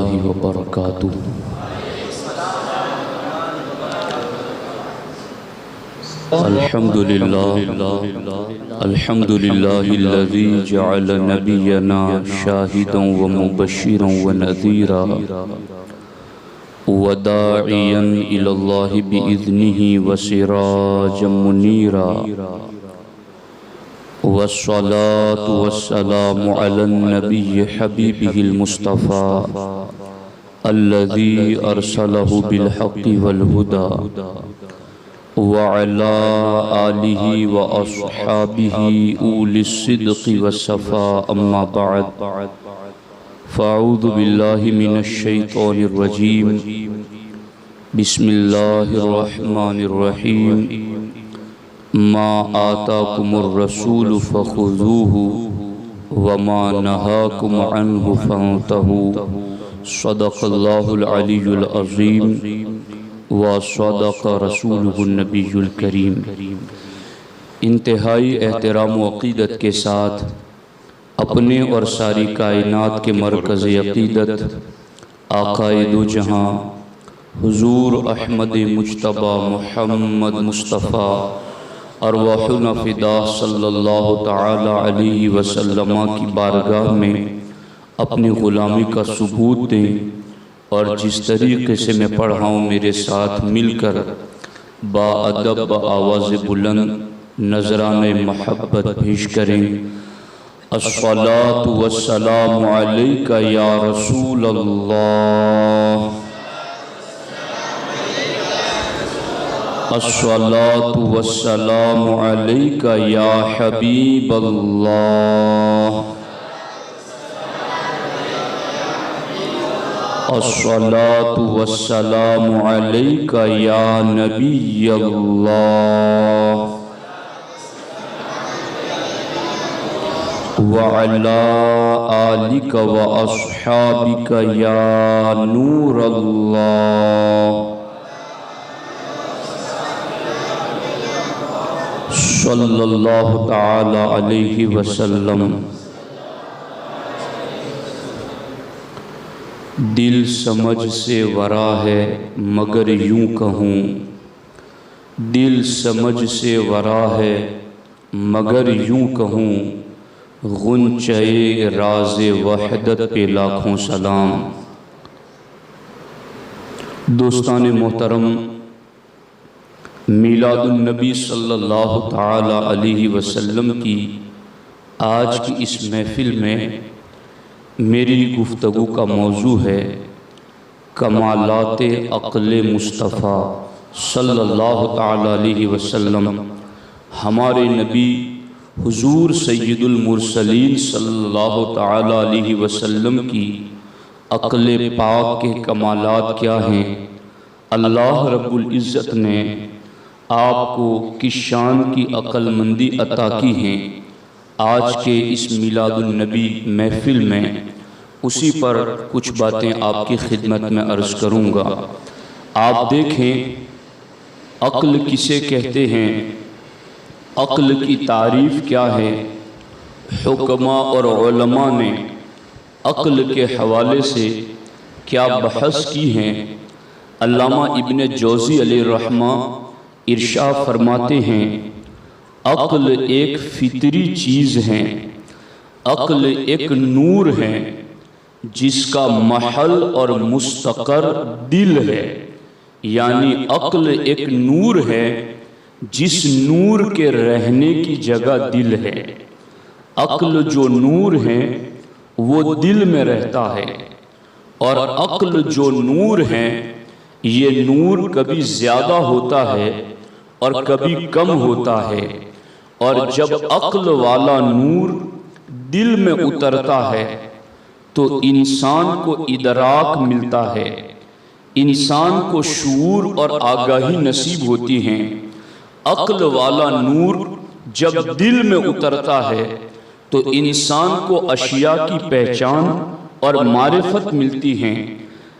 रहमतुल्लाहि व बरकातुहू। अल्हम्दुलिल्लाहिल्लज़ी जअल नबियना शाहिदन व मुबश्शिरन व नज़ीरा व दाइयन इलल्लाहि बिइज़्निही व सिराजम मुनीरा वस्सलातु वस्सलामु अलन नबिय्यि हबीबिहिल मुस्तफ़ा अल्लज़ी अरसलहु बिल हक़्क़ि वल हुदा व अला आलिहि व अस्हाबिहि उलिस सिद्क़ि वस्सफ़ा अम्मा बअद फ़अऊज़ु बिल्लाहि मिनश शैतानिर रजीम बिस्मिल्लाहिर रहमानिर रहीम मा आताकुमुर रसूलु फ़ख़ुज़ूहु व मा नहाकुम अन्हु फ़न्तहू सदक़ल्लाहुल अलियुल अज़ीम व सदक़ रसूलुहुन नबियुल करीम। इंतहाई एहतराम व अक़ीदत के साथ अपने और सारी कायनात के मरकज़ अक़ीदत आक़ाए दो जहाँ हुज़ूर अहमद मुज्तबा मुहम्मद मुस्तफ़ा अरवाहुना फ़िदा सल्लल्लाहु तआला अलैहि वसल्लम की बारगाह में अपनी ग़ुलामी का सबूत दें और जिस तरीक़े से मैं पढ़ा हूँ मेरे साथ मिलकर बाअदब आवाज़ बुलंद नज़राने महब्बत पेश करें। अस्सलातु वस्सलामु अलैका या रसूल अल्लाह, अस्सलातु वस्सलामु अलैका या हबीब अल्लाह, अस्सलातु वस्सलामु अलैका या नबी अल्लाह व अला आलिका व अस्हाबिका या नूर अल्लाह सल्लल्लाहु तआला अलैहि वसल्लम। दिल समझ से वरा है मगर यूं कहूँ, दिल समझ से वरा है मगर यूं कहूँ, गुंचए राज़े वहदत पे लाखों सलाम। दोस्तान मोहतरम, मीलादुन नबी सल्लल्लाहु तआला अलैहि वसल्लम की आज की इस महफ़िल में मेरी गुफ्तगू का मौजू है कमालाते अक़्ल मुस्तफ़ा सल्लल्लाहु तआला अलैहि वसल्लम। हमारे नबी हुज़ूर सय्यदुल मुरसलीन सल्लल्लाहु तआला अलैहि वसल्लम की अक़्ल पाक के कमालात क्या हैं। अल्लाह रब्बुल इज़्ज़त ने आपको किस शान की अक़लमंदी अता की हैं। आज के इस मिलादुन नबी महफ़िल में उसी पर कुछ बातें आपकी खिदमत में अर्ज़ करूँगा। आप देखें अक़्ल किसे कहते हैं, अक़्ल की तारीफ़ क्या है। हुक्मा और उलमा ने अक़्ल के हवाले से क्या बहस की हैं। अल्लामा इब्न जौज़ी अलैहिर्रहमा इरशाद फरमाते हैं, अक़्ल एक फ़ितरी चीज़ है, अक़्ल एक नूर है जिसका महल और मुस्तक़र दिल है। यानी अक़्ल एक नूर है जिस नूर के रहने की जगह दिल है। अक़्ल जो नूर है वो दिल में रहता है और अक़्ल जो नूर है ये नूर कभी ज़्यादा होता है और कभी कम होता है। और जब अक़्ल वाला नूर दिल में उतरता है तो इंसान को इदराक मिलता है, इंसान को शऊर और आगाही नसीब होती हैं। अक़्ल वाला नूर जब दिल में उतरता है तो इंसान को अशिया की पहचान और मारिफत मिलती हैं।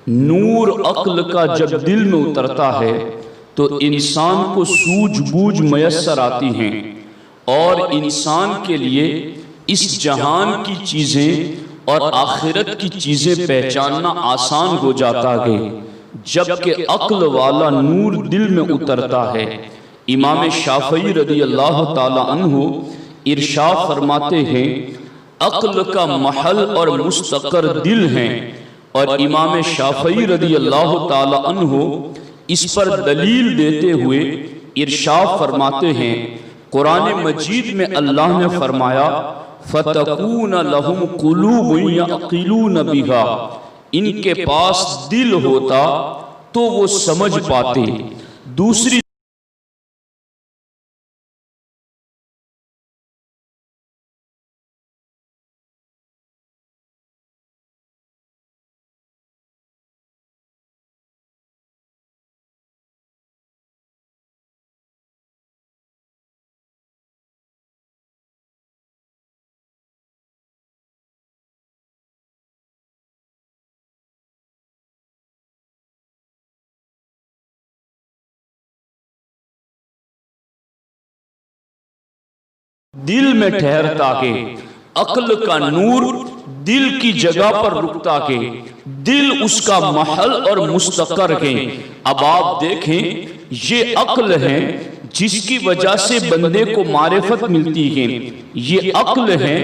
नूर अक़्ल का जब दिल में उतरता है तो इंसान को सूझबूझ मयस्सर आती हैं और इंसान के लिए इस जहान की चीज़ें और आखिरत की चीजें पहचानना आसान हो जाता है जबकि अक्ल वाला नूर दिल में उतरता है। इमाम शाफई रज़ी अल्लाह ताला अन्हु इरशाद फरमाते हैं, अक्ल का महल और मुस्तकर दिल हैं। और इमाम शाफई रज़ी अल्लाह ताला अन्हु इस पर दलील देते हुए इरशाद फरमाते हैं, कुरान मजीद में अल्लाह ने फरमाया, फतकून लहुम कुलूबुन यअक़िलून बिहा, इनके पास दिल होता तो वो समझ पाते। दूसरी दिल में ठहरता के, अक्ल का नूर दिल की जगह पर रुकता के, दिल उसका महल और मुस्तकर के। अब आप देखें, ये अक्ल है जिसकी वजह से बंदे को मारिफत मिलती है, ये अक्ल है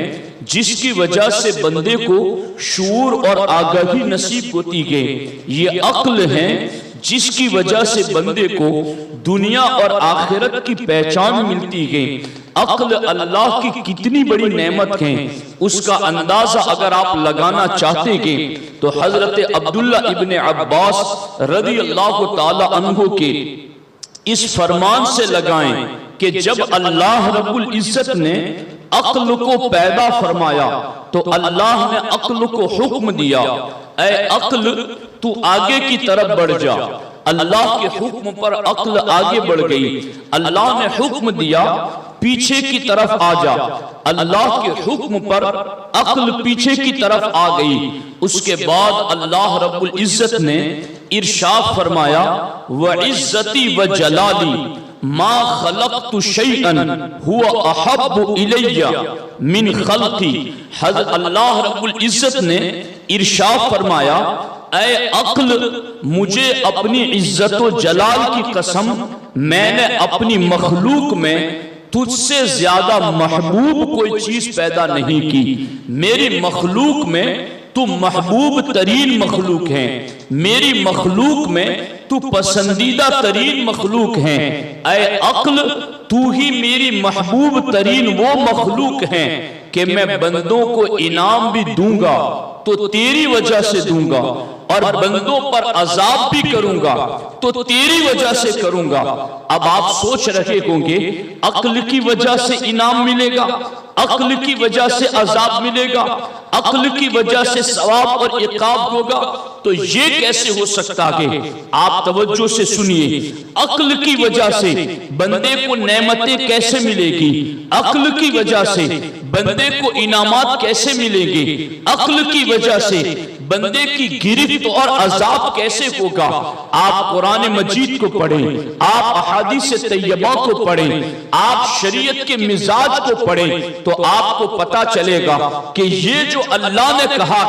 जिसकी वजह से बंदे को शूर और आगाही नसीब होती है, ये अक्ल है जिसकी वजह से बंदे को दुनिया और आखिरत की पहचान मिलती है। अक्ल अल्लाह की कितनी बड़ी नेमत है, उसका अंदाजा अगर आप लगाना चाहते हैं तो हजरत अब्दुल्ला इब्ने अब्बास रज़ी अल्लाह ताला अन्हु के इस फरमान से लगाएं कि जब अल्लाह रब्बुल इज्जत ने अक्ल को पैदा फरमाया तो अल्लाह ने अक्ल को हुक्म दिया, ऐ अक्ल तू आगे की तरफ बढ़ जा। अल्लाह के हुक्म पर अक्ल आगे बढ़ गई। अल्लाह ने हुक्म दिया पीछे की तरफ आ जा। अल्लाह के हुक्म पर अक्ल पीछे की तरफ आ गई। उसके बाद अल्लाह रब्बुल इज्जत ने इरशाद फरमाया, व इज्जती व जलाली मा खलक़तु शैअन हुवा अहब्बु इलैया मिन खल्क़ी। हज़रत अल्लाह रब्बुल इज्जत ने इरशाद फरमाया, ऐ अक्ल, मुझे अपनी इज्जत व जलाल की कसम, मैंने अपनी मखलूक में तुझसे ज्यादा महबूब कोई चीज पैदा नहीं की। मेरी मखलूक में तू महबूब तरीन मखलूक है, मेरी मखलूक में तू पसंदीदा तरीन मखलूक है। ऐ अक्ल, तू ही मेरी महबूब तरीन वो मखलूक है कि मैं बंदों को इनाम भी दूंगा तो तेरी वजह से दूंगा, और बंदों पर अजाब भी करूंगा तो तेरी वजह से करूंगा। अब आप सोच रहे होंगे, अक्ल की वजह से इनाम मिलेगा, अक्ल की वजह से अजाब मिलेगा, अक्ल की वजह से सवाब और इकाब होगा, तो ये कैसे हो सकता है? आप तवज्जो से सुनिए, अक्ल की वजह से बंदे को नेमतें कैसे मिलेगी, अक्ल की वजह से बंदे को इनामात कैसे मिलेंगे, अक्ल की वजह से बंदे की गिरफ्त और अजाब कैसे होगा। आप कुरान मजीद को पढ़ें, आप अहादीस तैयबा को पढ़ें, आप शरीयत के मिजाज को पढ़ें, तो आपको पता चलेगा कि ये जो अल्लाह ने कहा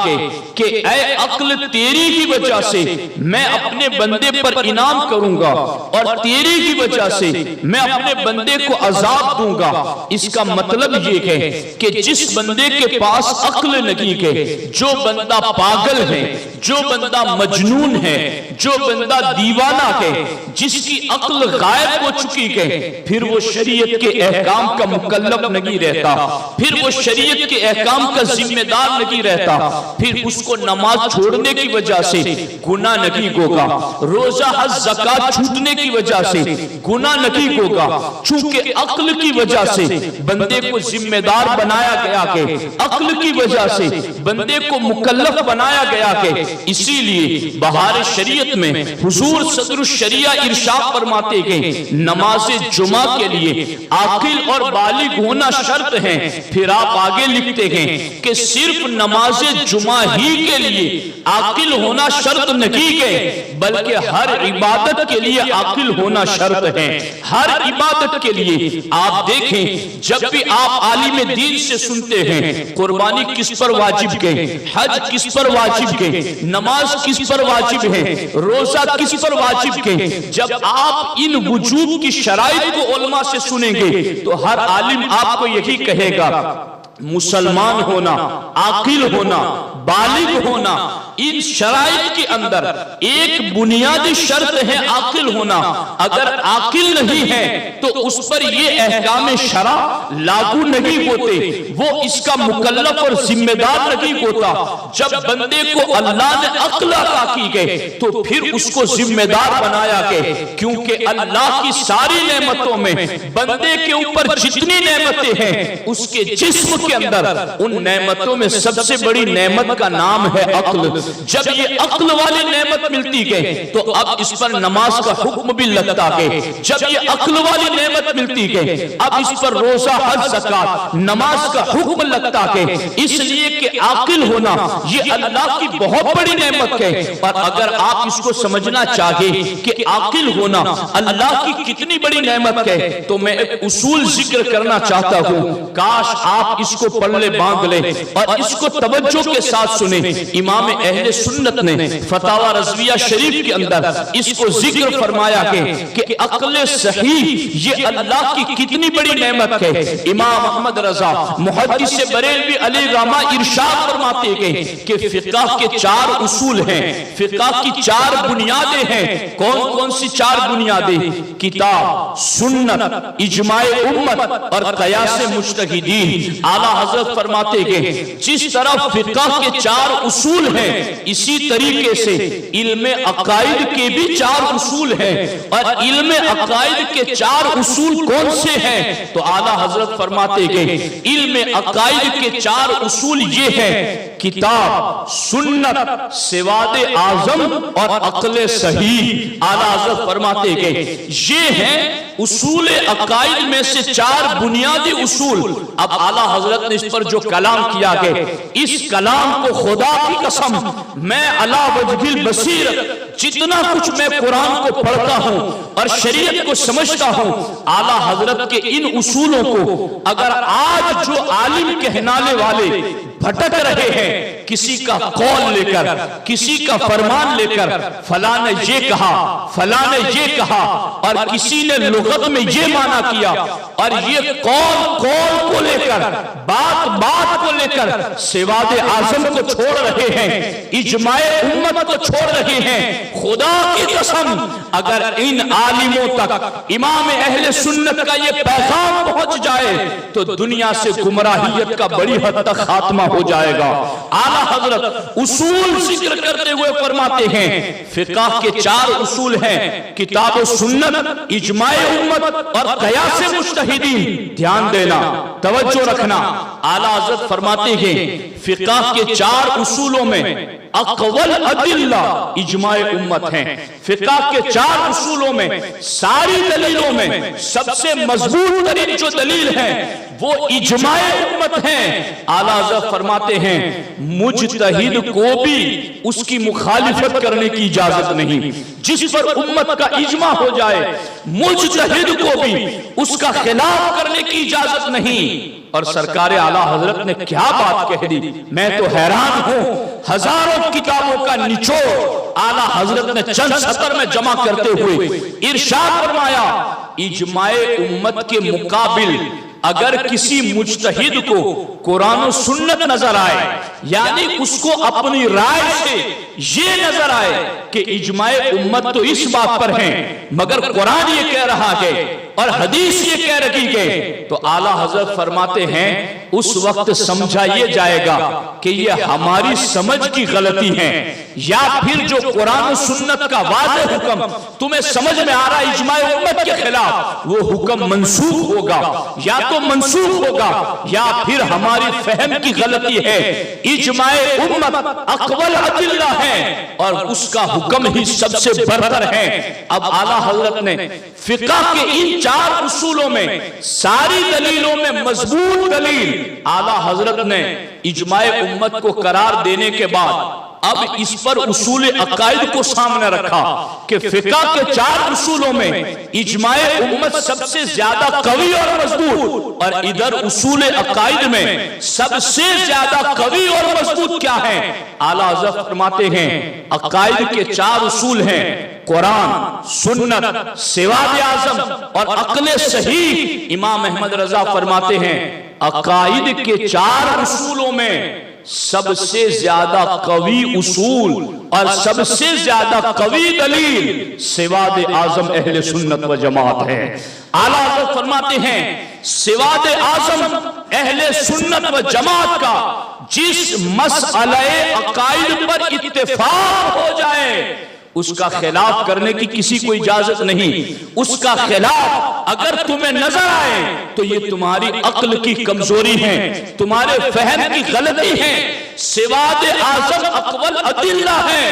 कि ऐ अक्ल, तेरी ही वजह से मैं अपने बंदे पर इनाम करूंगा और तेरी ही वजह से मैं अपने बंदे को अजाब दूंगा, इसका मतलब ये है कि जिस बंदे के पास अक्ल नहीं है, जो बंदा पागल है, जो बंदा मजनून है, जो बंदा दीवाना है, जिसकी अक्ल गायब हो चुकी है, फिर वो शरीयत के अहकाम का मुकल्लफ नहीं रहता, फिर वो शरीयत के अहकाम का जिम्मेदार नहीं रहता, फिर उसको नमाज छोड़ने की वजह से गुनाह नहीं होगा, रोजा हज ज़कात छूटने की वजह से गुनाह नहीं होगा, चूंकि अक्ल की वजह से बंदे को जिम्मेदार बनाया गया है, अक्ल की वजह से बंदे को मुकल्लफ बनाया फरमाया गया कि इसीलिए बहार शरीयत में हुजूर सदरुश शरिया इरशाद फरमाते हैं नमाज जुमा के लिए आकिल और बालिग होना शर्त है। फिर आप आगे लिखते हैं कि सिर्फ नमाज जुमा ही के लिए आकिल होना शर्त नहीं है, बल्कि हर इबादत के लिए आकिल होना शर्त है। हर इबादत के लिए आप देखें, जब भी आप आलिम दीन से सुनते हैं कुर्बानी किस पर वाजिब है, हज किस पर वाजिब है, नमाज किस पर वाजिब है, रोजा किस पर वाजिब है, जब आप इन वजूब की शराइत को उलमा से सुनेंगे तो हर आलिम आपको यही कहेगा मुसलमान होना, आकिल होना, बालिग होना, इन शराइत के अंदर एक बुनियादी शर्त है आकिल होना। अगर आकिल नहीं है तो उस पर ये अहकाम शरा लागू नहीं होते, वो इसका मुकल्लफ और जिम्मेदार नहीं होता। जब बंदे को अल्लाह ने अक्ल अता की गई तो फिर उसको जिम्मेदार बनाया गया, क्योंकि अल्लाह की सारी नेमतों में बंदे के ऊपर जितनी नेमतें हैं उसके जिस्म के अंदर उन नेमतों में सबसे बड़ी नेमत का नाम है अक्ल। जब ये अक्ल वाली नेमत मिलती है तो अब इस पर नमाज का हुक्म भी लगता है। जब ये अक्ल वाली नेमत मिलती है अब इस पर रोजा, हज, ज़कात, नमाज का हुक्म लगता है। इसलिए कि आकिल होना ये अल्लाह की बहुत बड़ी नेमत है। और अगर आप इसको समझना चाहे कि आकिल होना अल्लाह की कितनी बड़ी नेमत है तो मैं एक उसूल जिक्र करना चाहता हूँ। काश आप इसको पल्ले बांध ले और इसको तवज्जो के साथ सुने। इमाम अहले सुन्नत ने फतावा रज़विया शरीफ के अंदर इसको जिक्र फरमाया कि अक्ल सही ये अल्लाह की कितनी बड़ी नेमत है। इमाम अहमद रजा मुहद्दिस बरेलवी अलैहिर्रहमा इरशाद फरमाते हैं कि फिक़ह के 4 उसूल हैं, फिक़ह की 4 बुनियादें हैं। कौन कौन सी 4 बुनियादें? किताब, सुन्नत, इजमाए उम्मत और क़यास मुज्तहिदीन। आला हज़रत फरमाते हैं जिस तरह फिक़ह के 4 उसूल हैं इसी तरीके से इल्म अकाइद के भी 4 उसूल हैं। और इल्म अकाइद के 4 उसूल कौन से हैं? तो आला हजरत फरमाते हैं इल्म अकाइद के 4 उसूल ये हैं किताब, सुन्नत, सिवाद आजम और अक्ल सही। आला हजरत फरमाते हैं ये हैं उसूल अकाइद में से 4 बुनियादी उसूल। अब आला हजरत ने इस पर जो कलाम किया है इस कलाम को खुदा की कसम मैं अला वजहिल बसीरत जितना कुछ मैं कुरान को पढ़ता हूं और शरीयत को समझता हूं, आला हजरत के इन उसूलों को अगर आज जो आलिम कहनाने वाले भटक रहे हैं किसी का कौल लेकर, किसी का फरमान लेकर, फला ने ये कहा, फला ने ये कहा और किसी ने लुगत में ये माना किया और ये कौल को लेकर, बात को लेकर सिवाद आजम को छोड़ रहे हैं, इजमाए उम्मत को छोड़ रहे हैं। खुदा की कसम अगर इन आलिमों तक इमाम अहले सुन्नत का ये पैगाम पहुंच जाए तो दुनिया से गुमराहियत का बड़ी हद तक खात्मा हो जाएगा। आला हजरत उसूल जिक्र करते हुए फरमाते हैं फिक़ह के 4 उसूल हैं किताब और सुन्नत, इजमाए उम्मत और क़यास मुज्तहिदीन। ध्यान देना, तवज्जो रखना। आला हजरत फरमाते हैं फिक़ह के 4 उसूलों में अक़वल अदिल्ला इजमाए उम्मत हैं। फिक़ह के 4 उसूलों में सारी दलीलों में सबसे मजबूत तरीन जो दलील है वो इजमाए उम्मत है। आला हज़रत फरमाते हैं मुजतहिद को भी उसकी मुखालिफत करने की इजाजत नहीं। जिस पर उम्मत का इजमा हो जाए मुजतहिद को भी उसका खिलाफ करने की इजाजत नहीं। और सरकार आला हजरत ने क्या बात कह दी, मैं तो हैरान हूं। हजारों किताबों का निचोड़ आला हजरत ने चंद सतर में जमा करते हुए इरशाद फरमाया इजमाए उम्मत के मुकाबिल अगर किसी मुजतहिद को कुरान और सुन्नत नजर आए, यानी उसको अपनी राय से ये नजर आए कि इजमाए उम्मत तो इस बात पर है मगर कुरान ये कह रहा है और हदीस ये कह रखी है, तो आला हजरत फरमाते हैं उस वक्त समझा ये जाएगा कि ये हमारी समझ की गलती है, या फिर जो कुरान और सुन्नत का वाज़ेह हुक्म तुम्हें समझ में आ रहा है इजमाए उम्मत के खिलाफ, वो हुक्म मंसूख होगा, या तो मंसूख होगा या फिर हमारी फहम की गलती है। इजमाए उम्मत अक़वल अदिल्ला है और उसका हुक्म ही सबसे बरतर है। अब आला हजरत ने फिक़ह के इन 4 उसूलों में सारी दलीलों में मजबूत दलील आला हजरत ने इजमाए उम्मत को करार देने के बाद अब इस पर उसूल अकायद को सामने रखा कि फिक़ह के 4 उसूलों में इजमाए उम्मत सबसे ज्यादा कवी और मजबूत, और इधर उसूल अकायद में सबसे ज्यादा कवी और मजबूत क्या है। आला हज़रत फरमाते हैं अकायद के 4 उसूल हैं कुरान, सुन्नत, सिवाद आज़म और अक्ल सही। इमाम अहमद रजा फरमाते हैं अकायद के 4 उसूलों में सबसे ज्यादा कवी उसूल और सबसे ज्यादा कवी दलील सिवाद आज़म अहले सुन्नत व जमात है। आला हज़रत फरमाते हैं सिवाद आज़म अहले सुन्नत व जमात का जिस मसअले अकायद पर इत्तेफाक हो जाए उसका खिलाफ करने की किसी को इजाजत नहीं। उसका खिलाफ अगर तुम्हें नजर आए तो ये तुम्हारी अक्ल की कमजोरी है, तुम्हारे फहम की गलती है। सिवाद आज़म अक़वल अदिल्ला है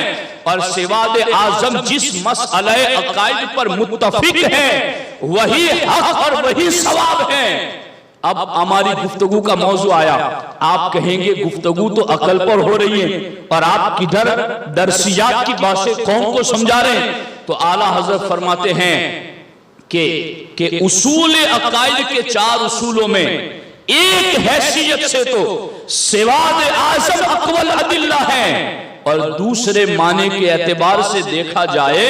और सिवाद आज़म जिस मसअले अकायद पर मुत्तफिक है वही हक और वही सवाब है। अब हमारी गुफ्तगू का मौजू आया, आप कहेंगे गुफ्तगू तो अकल पर हो रही है और आप किधर दरसियात की बातें कौम को समझा रहे हैं। तो आला हज़रत फरमाते हैं कि उसूल अकायद के 4 उसूलों में एक हैसियत से तो सिवाद आज़म अक़वल अदिल्ला है और दूसरे माने के एतबार से देखा जाए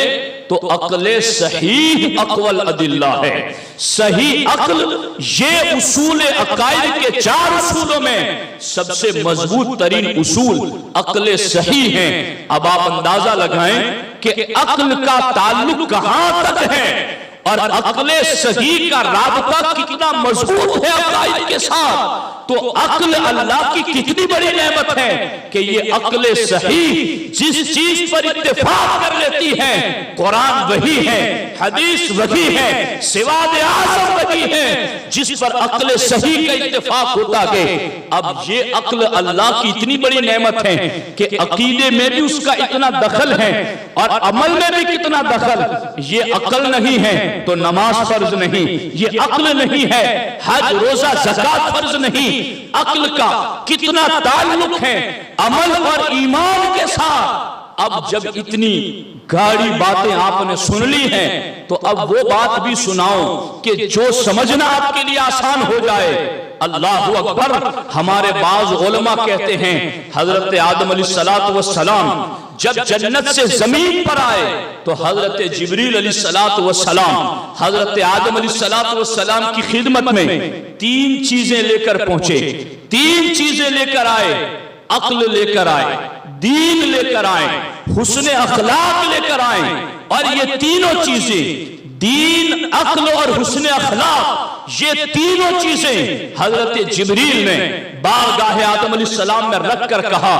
तो अक्ल सही अक़वल अदिल्ला है। सही अक्ल ये उसूल अकायद के 4 उसूलों में सबसे मजबूत तरीन उसूल अक्ल सही है। अब आप अंदाजा लगाएं कि अक्ल का ताल्लुक कहां तक है और अक्ल सही का राबता कितना मजबूत है अकायद के साथ। तो अक्ल अल्लाह की कितनी बड़ी नेमत है कि ये अक्ल सही जिस चीज पर इत्तेफाक कर लेती है, कुरान वही है, हदीस वही है, सिवाद आज़म वही है जिस पर अक्ल सही का इत्तेफाक होता है। अब ये अक्ल अल्लाह की इतनी बड़ी नेमत है कि अकीदे में भी उसका इतना दखल है और अमल में भी कितना दखल। ये अक्ल नहीं है तो नमाज फर्ज नहीं, ये अक्ल नहीं है हज रोजा ज़कात फर्ज नहीं। अक्ल का कितना ताल्लुक है अमल और ईमान के साथ। अब जब इतनी गाढ़ी बातें आपने सुन ली हैं तो अब वो बात भी सुनाओ कि जो समझना आपके लिए आसान हो जाए। अल्लाहु अकबर। हमारे बाज़ उलमा कहते हैं हजरत आदम अलैहिस्सलातु वस्सलाम जब जन्नत से जमीन पर आए तो हजरत जिब्रील अलैहिस्सलातु वस्सलाम हजरत आदम अलैहिस्सलातु वस्सलाम की खिदमत में 3 चीजें लेकर पहुंचे। 3 चीजें लेकर आए, अक्ल लेकर आए, दीन लेकर आए, हुस्न अखलाक लेकर आए। और ये तीनों चीजें दीन, अक्ल और हुस्न अखलाक, ये तीनों चीजें हजरत जिब्रील ने बारगाह आदम अलैहिस्सलाम में रख कर कहा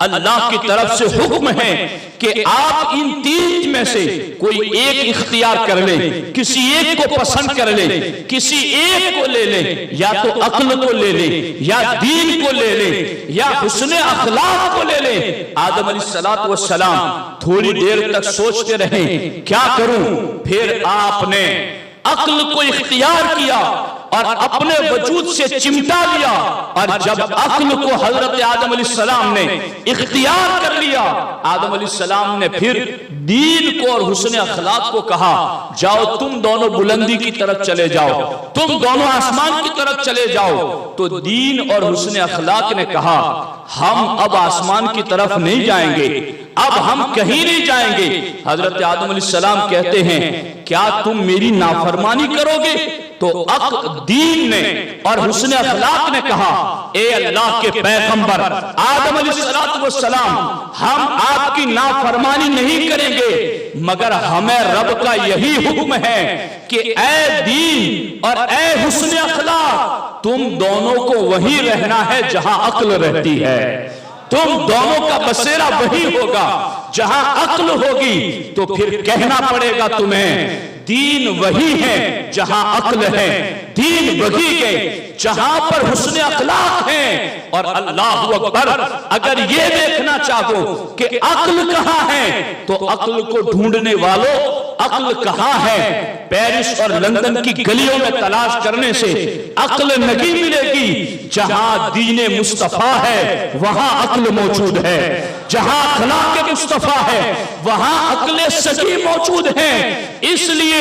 अल्लाह की तरफ से हुक्म है कि आप इन 3 में से कोई एक इख्तियार कर ले, किसी एक को पसंद कर ले, किसी एक को ले ले, या तो अक्ल को ले ले, या दीन को ले ले, या हुस्न अखलाक को ले ले। आदम अलैहिस्सलातु वस्सलाम थोड़ी देर तक सोचते रहे क्या करूं। फिर आपने अक्ल को इख्तियार किया और अपने वजूद से चिमटा लिया। और जब अक्ल को हजरत आदम अलैहिस्सलाम ने इख्तियार कर लिया, आदम अलैहिस्सलाम ने फिर दीन को और हुस्न अखलाक को कहा जाओ तुम दोनों बुलंदी की तरफ चले जाओ, तुम दोनों आसमान की तरफ चले जाओ। तो दीन और हुस्न अखलाक ने कहा हम अब आसमान की तरफ नहीं जाएंगे, अब हम कहीं नहीं जाएंगे। हजरत आदम अलैहिस्सलाम कहते हैं क्या तुम मेरी नाफरमानी करोगे? तो दीन ने और हुस्न अखलाक ने कहा ए अल्लाह के पैगंबर आदम अलैहिस्सलाम, हम आपकी नाफरमानी नहीं करेंगे, मगर हमें रब का यही हुक्म है कि ए दीन और ए हुस्न अखलाक, तुम दोनों को वहीं रहना है जहां अक्ल रहती है। तुम दोनों का बसेरा वही होगा जहां अक्ल होगी। तो फिर कहना पड़ेगा तुम्हें दीन वही है जहां अक्ल है, दीन वही है जहां पर हुस्न अखलाक है। और अल्लाहु अकबर, अगर ये देखना चाहो कि अक्ल कहां है तो अक्ल को ढूंढने वालों अक्ल कहां है, पेरिस और लंदन की गलियों में तलाश करने से अक्ल नहीं मिलेगी। जहां दीने मुस्तफा है वहां अक्ल मौजूद है, जहां अखलाक मुस्तफा है वहां अक्ल सही मौजूद है। इसलिए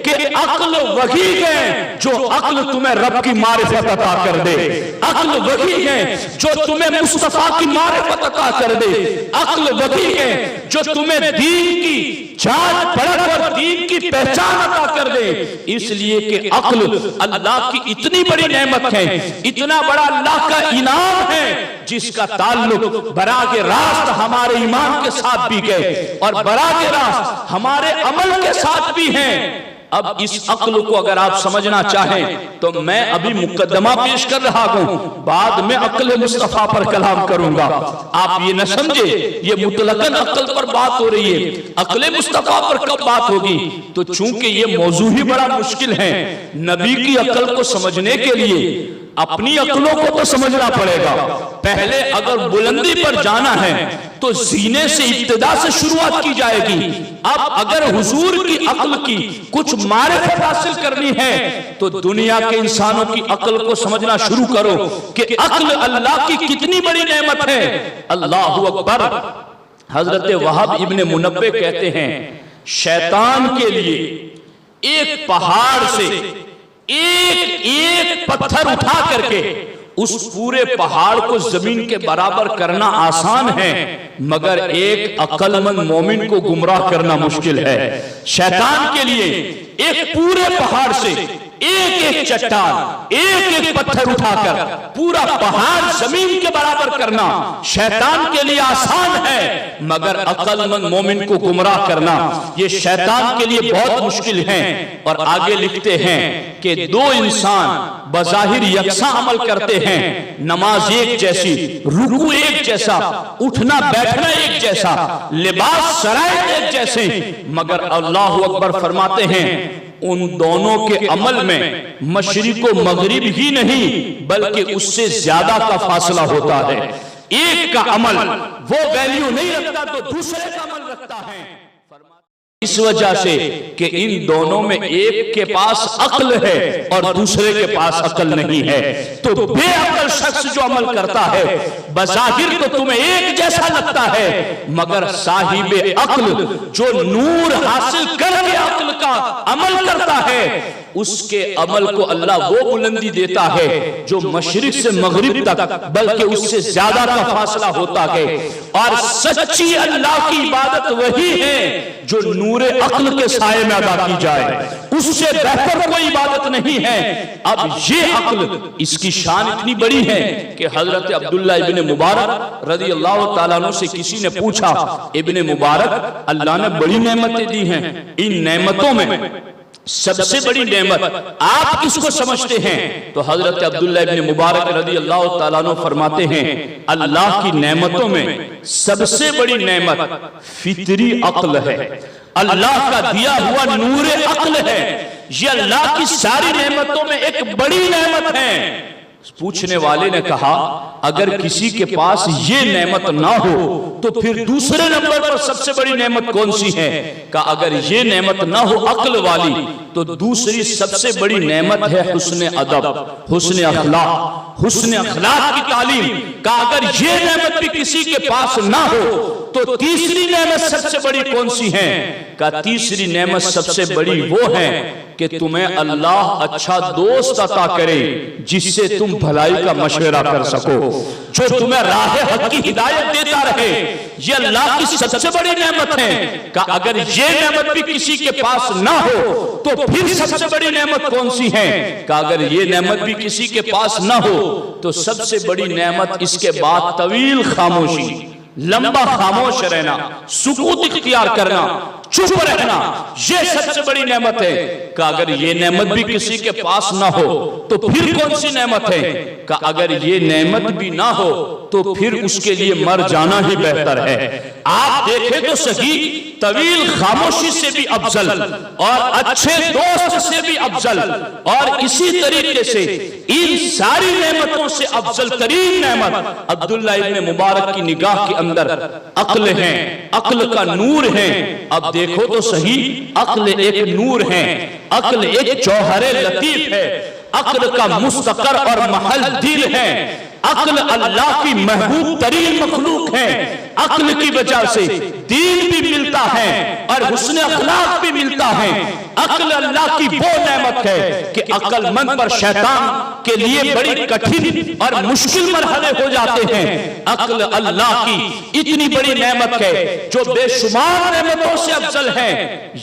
कि अक्ल वही है जो अक्ल तुम्हें रब की मारिफत अता कर दे, अक्ल वही है जो तुम्हें मुस्तफा की मारिफत अता कर दे, अक्ल वही है जो तुम्हें दीन की जांच परख और दीन की पहचान अता कर दे। इसलिए कि अक्ल अल्लाह की इतनी बड़ी नेमत है, इतना बड़ा अल्लाह का इनाम है, जिसका ताल्लुक बरागे रास्त हमारे ईमान के साथ भी है और बरागे रास्त हमारे अमल के साथ भी है। अब इस अक्ल को अगर आप समझना चाहें तो मैं अभी मुकदमा पेश कर रहा हूं, बाद में अक्ल मुस्तफा पर कलाम करूंगा। आप ये न समझे ये मुतलकन अक्ल पर बात हो रही है, अक्ल मुस्तफा पर कब बात होगी। तो चूंकि ये मौजू ही बड़ा मुश्किल है, नबी की अक्ल को समझने के लिए अपनी अक्लों को तो समझना पड़ेगा। पहले अगर बुलंदी पर जाना है तो जीने से इब्तिदा से शुरुआत की जाएगी। अब अगर हुजूर की अक्ल की कुछ मारिफत हासिल करनी है तो दुनिया के इंसानों की अक्ल को समझना शुरू करो कि अक्ल अल्लाह की कितनी बड़ी नेमत है। अल्लाहु अकबर। हजरत वहाब इब्ने मुनब्बे कहते हैं शैतान के लिए एक पहाड़ से एक एक पत्थर उठा करके उस पूरे पहाड़ को जमीन के बराबर करना आसान है, मगर एक अक्लमंद मोमिन को गुमराह करना मुश्किल है। शैतान के लिए एक पूरे पहाड़ से एक एक चट्टान एक एक पत्थर उठाकर पूरा पहाड़ जमीन के बराबर करना शैतान के लिए आसान है, मगर अक्लमंद मोमिन को गुमराह करना ये शैतान के लिए बहुत मुश्किल है। और आगे लिखते हैं कि दो इंसान बज़ाहिर यकसा अमल करते हैं, नमाज एक जैसी, रुकू एक जैसा, उठना बैठना एक जैसा, लिबास शराइत एक जैसे, मगर अल्लाहु अकबर फरमाते हैं उन दोनों के अमल में मशरिक व मगरिब ही नहीं बल्कि उससे ज्यादा का फासला होता है। एक का अमल वो वैल्यू नहीं रखता तो दूसरे का अमल रखता है। इस वजह से कि इन दोनों में एक के पास अक्ल है और दूसरे के पास अक्ल नहीं है। तो बेअक्ल शख्स जो अमल करता है बज़ाहिर तो तुम्हें एक जैसा लगता है, मगर साहिबे अक्ल जो नूर हासिल करके अक्ल का अमल करता है उसके अमल को अल्लाह वो बुलंदी देता है जो मशरिक से मगरिब तक बल्कि उससे ज्यादा का फासला होता है। और सच्ची अल्लाह की इबादत वही है जो नूरे अक्ल के साये में अदा की जाए, उससे बेहतर कोई इबादत नहीं है। अब ये अक्ल इसकी शान इतनी बड़ी है कि हजरत अब्दुल्ला इब्ने मुबारक रज़ी अल्लाह ताला अन्हु से किसी ने पूछा, इब्ने मुबारक अल्लाह ने बड़ी नेमतें दी हैं, इन नेमतों में सबसे बड़ी नेमत आप किसको समझते हैं? तो हजरत अब्दुल्ला इब्ने मुबारक रज़ी अल्लाह ताला अन्हु फरमाते हैं अल्लाह की नेमतों में सबसे बड़ी नेमत फितरी अक्ल है, अल्लाह का दिया हुआ नूरे अक्ल है। ये अल्लाह की सारी नेमतों में एक बड़ी नेमत है। पूछने वाले ने कहा अगर किसी के पास ये नेमत ना हो तो फिर दूसरे नंबर पर सबसे बड़ी नेमत कौन सी है? कहा अगर ये नेमत ना हो अक्ल वाली तो दूसरी सबसे बड़ी नेमत है हुस्न अदब, हुस्न अखलाक, हुस्न अखलाक की तालीम का अगर ये नेमत भी किसी के पास ना हो तो तीसरी नेमत सबसे बड़ी कौन सी है? का तीसरी नेमत सबसे बड़ी वो है कि तुम्हें अल्लाह अच्छा दोस्त अता करे जिससे तुम भलाई का मशवरा कर सको, जो तुम्हें राह हक की हिदायत देता रहे। ये अल्लाह की सबसे बड़ी नेमत है का अगर ये नेमत भी किसी के पास ना हो तो फिर सबसे बड़ी नेमत कौन सी है? का अगर ये नेमत भी किसी के पास ना हो तो सबसे बड़ी नेमत इसके बाद तवील खामोशी, लंबा खामोश रहना, सुकूत इख्तियार करना, चुप रहना, ये सबसे बड़ी नेमत है। का अगर ये नेमत भी किसी के पास ना हो तो फिर कौन सी नेमत है? का अगर ये नेमत भी ना हो तो फिर उसके लिए मर जाना ही बेहतर है। आप देखें तो सही, तवील खामोशी से भी अफजल और अच्छे दोस्त से भी अफजल और इसी तरीके से इन सारी नेमतों से अफजल तरीन नेमत अब्दुल्लाह इब्न मुबारक की निगाह के अंदर अक्ल है, अक्ल का नूर है। अब देखो तो सही, अक्ल एक नूर है, अक्ल एक जौहरे लतीफ है, अक्ल का मुस्तकर और महल दिल है, अक्ल अल्लाह की महबूब तरीन मखलूक है। अक्ल की वजह से दीन भी मिलता है और हुस्न अखलाक भी मिलता है। अक्ल अल्लाह की वो नेमत है कि अक्लमंद पर शैतान के लिए बड़ी कठिन और मुश्किल मरहले हो जाते हैं। अक्ल अल्लाह की इतनी बड़ी नेमत है जो बेशुमार नेमतों से अफजल है।